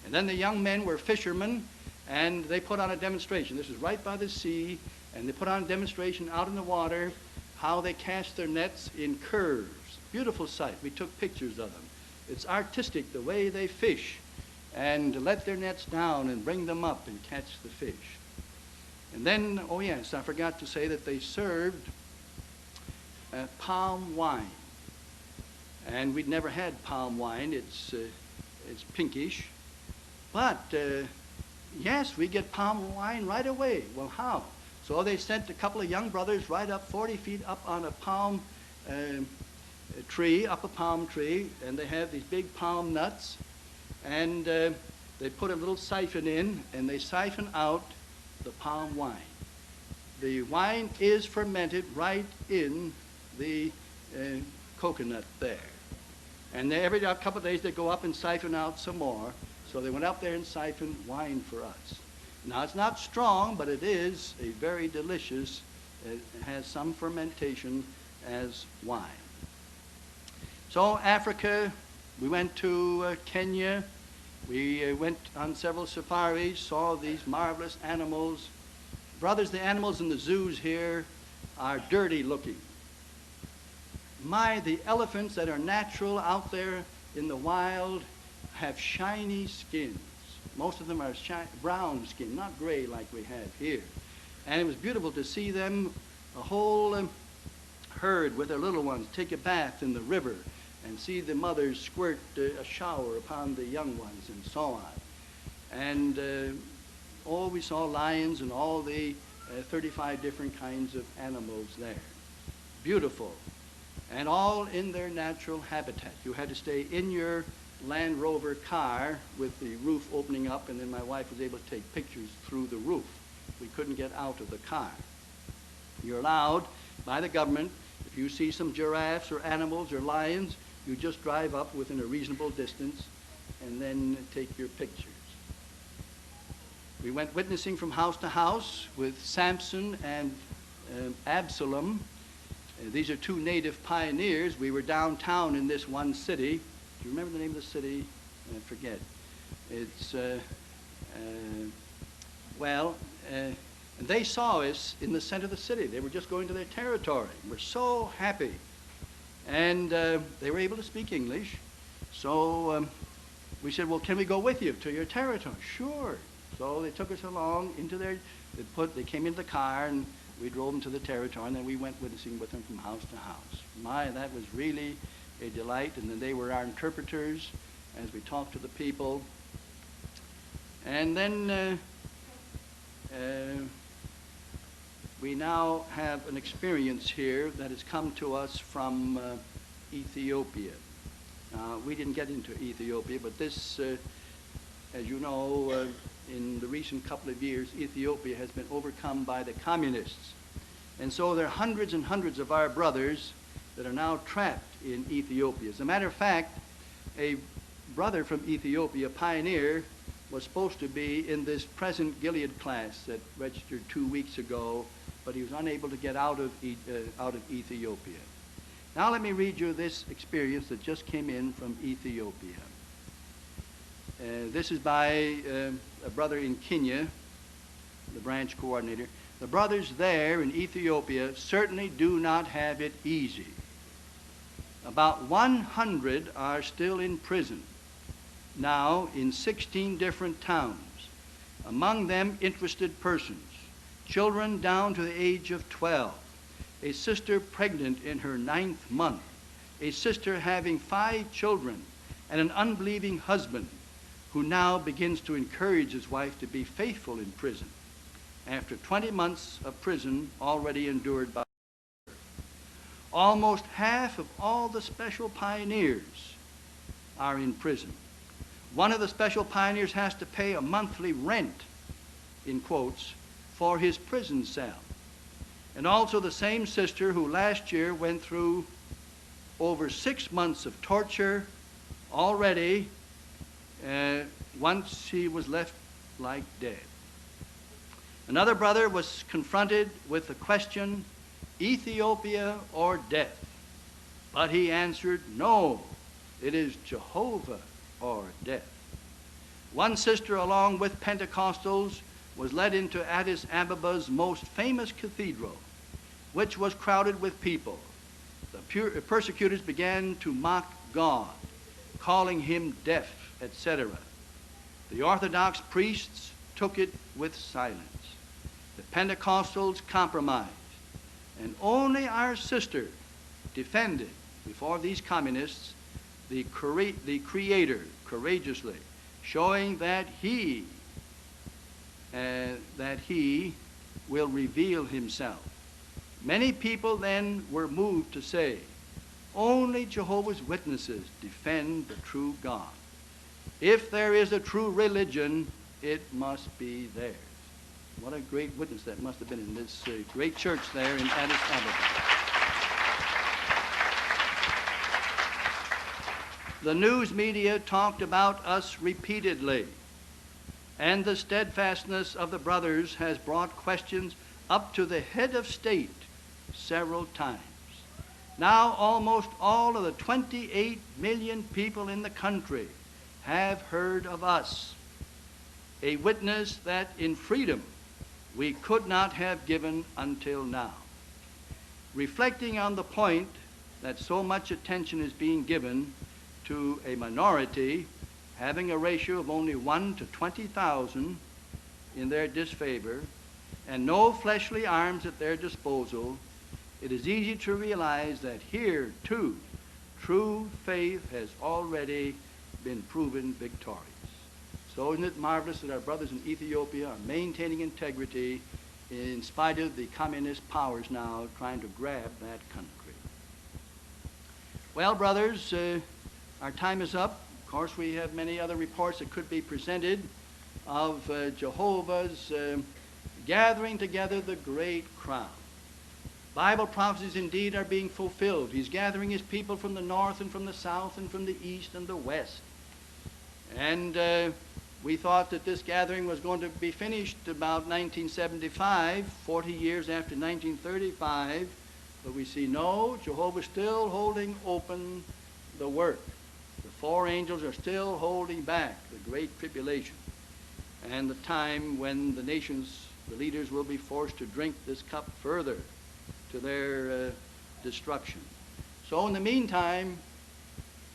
And then the young men were fishermen, and they put on a demonstration. This is right by the sea, and they put on a demonstration out in the water, how they cast their nets in curves. Beautiful sight. We took pictures of them. It's artistic, the way they fish, and let their nets down and bring them up and catch the fish. And then, oh yes, I forgot to say that they served palm wine. And we'd never had palm wine. It's pinkish. But, yes, we get palm wine right away. Well, how? So they sent a couple of young brothers right up 40 feet up on a palm tree, up a palm tree, and they have these big palm nuts. And they put a little siphon in, and they siphon out the palm wine. The wine is fermented right in the coconut there. And every couple of days they go up and siphon out some more. So they went up there and siphoned wine for us. Now it's not strong, but it is a very delicious, it has some fermentation as wine. So Africa, we went to Kenya. We went on several safaris, saw these marvelous animals. Brothers, the animals in the zoos here are dirty looking. The elephants that are natural out there in the wild have shiny skins. Most of them are brown skin, not gray like we have here. And it was beautiful to see them, a whole herd with their little ones, take a bath in the river and see the mothers squirt a shower upon the young ones and so on. And we saw lions and all the 35 different kinds of animals there. Beautiful. And all in their natural habitat. You had to stay in your Land Rover car with the roof opening up, and then my wife was able to take pictures through the roof. We couldn't get out of the car. You're allowed by the government, if you see some giraffes or animals or lions, you just drive up within a reasonable distance and then take your pictures. We went witnessing from house to house with Samson and Absalom. These are two native pioneers. We were downtown in this one city. Do you remember the name of the city? I forget. It's, and they saw us in the center of the city. They were just going to their territory. We're so happy. And they were able to speak English. So we said, well, can we go with you to your territory? Sure. So they took us along into they came into the car, and we drove them to the territory, and then we went witnessing with them from house to house. That was really a delight. And then they were our interpreters as we talked to the people. And then we now have an experience here that has come to us from Ethiopia. We didn't get into Ethiopia, but this, as you know, in the recent couple of years, Ethiopia has been overcome by the communists. And so there are hundreds and hundreds of our brothers that are now trapped in Ethiopia. As a matter of fact, a brother from Ethiopia, a pioneer, was supposed to be in this present Gilead class that registered 2 weeks ago, but he was unable to get out of Ethiopia. Now let me read you this experience that just came in from Ethiopia. This is by a brother in Kenya, the branch coordinator. The brothers there in Ethiopia certainly do not have it easy. About 100 are still in prison now in 16 different towns. Among them, interested persons, children down to the age of 12, a sister pregnant in her 9th month, a sister having 5 children, and an unbelieving husband who now begins to encourage his wife to be faithful in prison after 20 months of prison already endured by her. Almost half of all the special pioneers are in prison. One of the special pioneers has to pay a monthly rent, in quotes, for his prison cell. And also the same sister who last year went through over 6 months of torture already once she was left like dead. Another brother was confronted with the question, Ethiopia or death? But he answered, no, it is Jehovah or death. One sister, along with Pentecostals, was led into Addis Abeba's most famous cathedral, which was crowded with people. The persecutors began to mock God, calling him deaf, etc. The Orthodox priests took it with silence. The Pentecostals compromised, and only our sister defended before these communists the Creator courageously, showing that He will reveal Himself. Many people then were moved to say, only Jehovah's Witnesses defend the true God. If there is a true religion, it must be theirs. What a great witness that must have been in this great church there in Addis Ababa. The news media talked about us repeatedly, and the steadfastness of the brothers has brought questions up to the head of state several times. Now almost all of the 28 million people in the country have heard of us, a witness that in freedom we could not have given until now. Reflecting on the point that so much attention is being given to a minority having a ratio of only 1 to 20,000 in their disfavor and no fleshly arms at their disposal, it is easy to realize that here, too, true faith has already been proven victorious. So isn't it marvelous that our brothers in Ethiopia are maintaining integrity in spite of the communist powers now trying to grab that country? Well, brothers, our time is up. Of course, we have many other reports that could be presented of Jehovah's gathering together the great crowd. Bible prophecies indeed are being fulfilled. He's gathering his people from the north and from the south and from the east and the west. And we thought that this gathering was going to be finished about 1975, 40 years after 1935. But we see no, Jehovah's still holding open the work. The 4 angels are still holding back the great tribulation and the time when the nations, the leaders, will be forced to drink this cup further to their destruction. So in the meantime,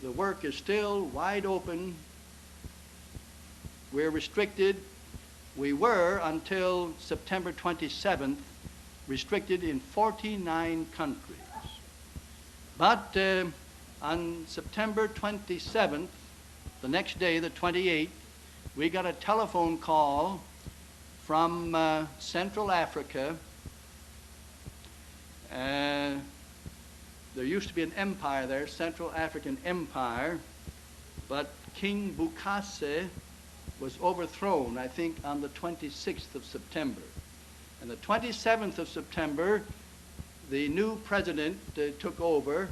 the work is still wide open. We're restricted. We were, until September 27th, restricted in 49 countries. But on September 27th, the next day, the 28th, we got a telephone call from Central Africa there used to be an empire there, Central African Empire, but King Bukase was overthrown, I think, on the 26th of September. And the 27th of September, the new president took over,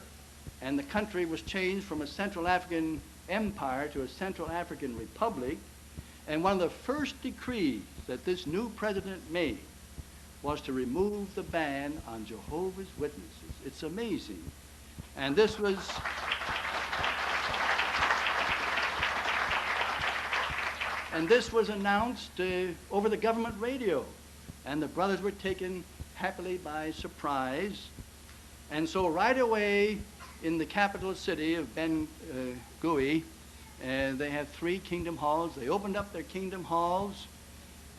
and the country was changed from a Central African Empire to a Central African Republic. And one of the first decrees that this new president made was to remove the ban on Jehovah's Witnesses. It's amazing. And this was announced over the government radio. And the brothers were taken happily by surprise. And so right away in the capital city of Bangui, they had 3 kingdom halls. They opened up their kingdom halls,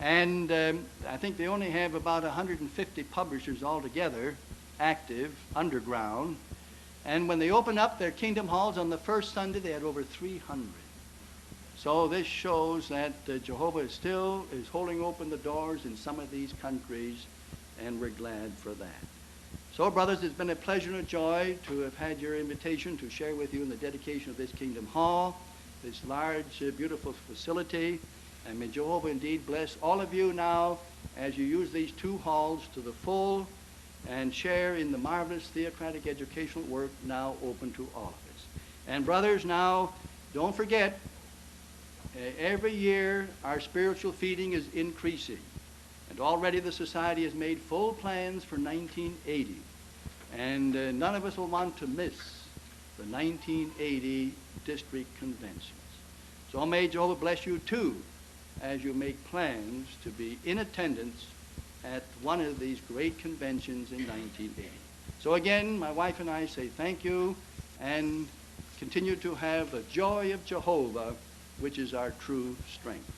and I think they only have about 150 publishers altogether active underground. And when they opened up their kingdom halls on the first Sunday, they had over 300. So this shows that Jehovah still is holding open the doors in some of these countries, and we're glad for that. So, brothers, it's been a pleasure and a joy to have had your invitation to share with you in the dedication of this Kingdom Hall, this large, beautiful facility. And may Jehovah indeed bless all of you now as you use these 2 halls to the full and share in the marvelous theocratic educational work now open to all of us. And, brothers, now, don't forget, every year our spiritual feeding is increasing. And already the Society has made full plans for 1980. And none of us will want to miss the 1980 district conventions. So may Jehovah bless you too as you make plans to be in attendance at one of these great conventions in 1980. So again, my wife and I say thank you and continue to have the joy of Jehovah, which is our true strength.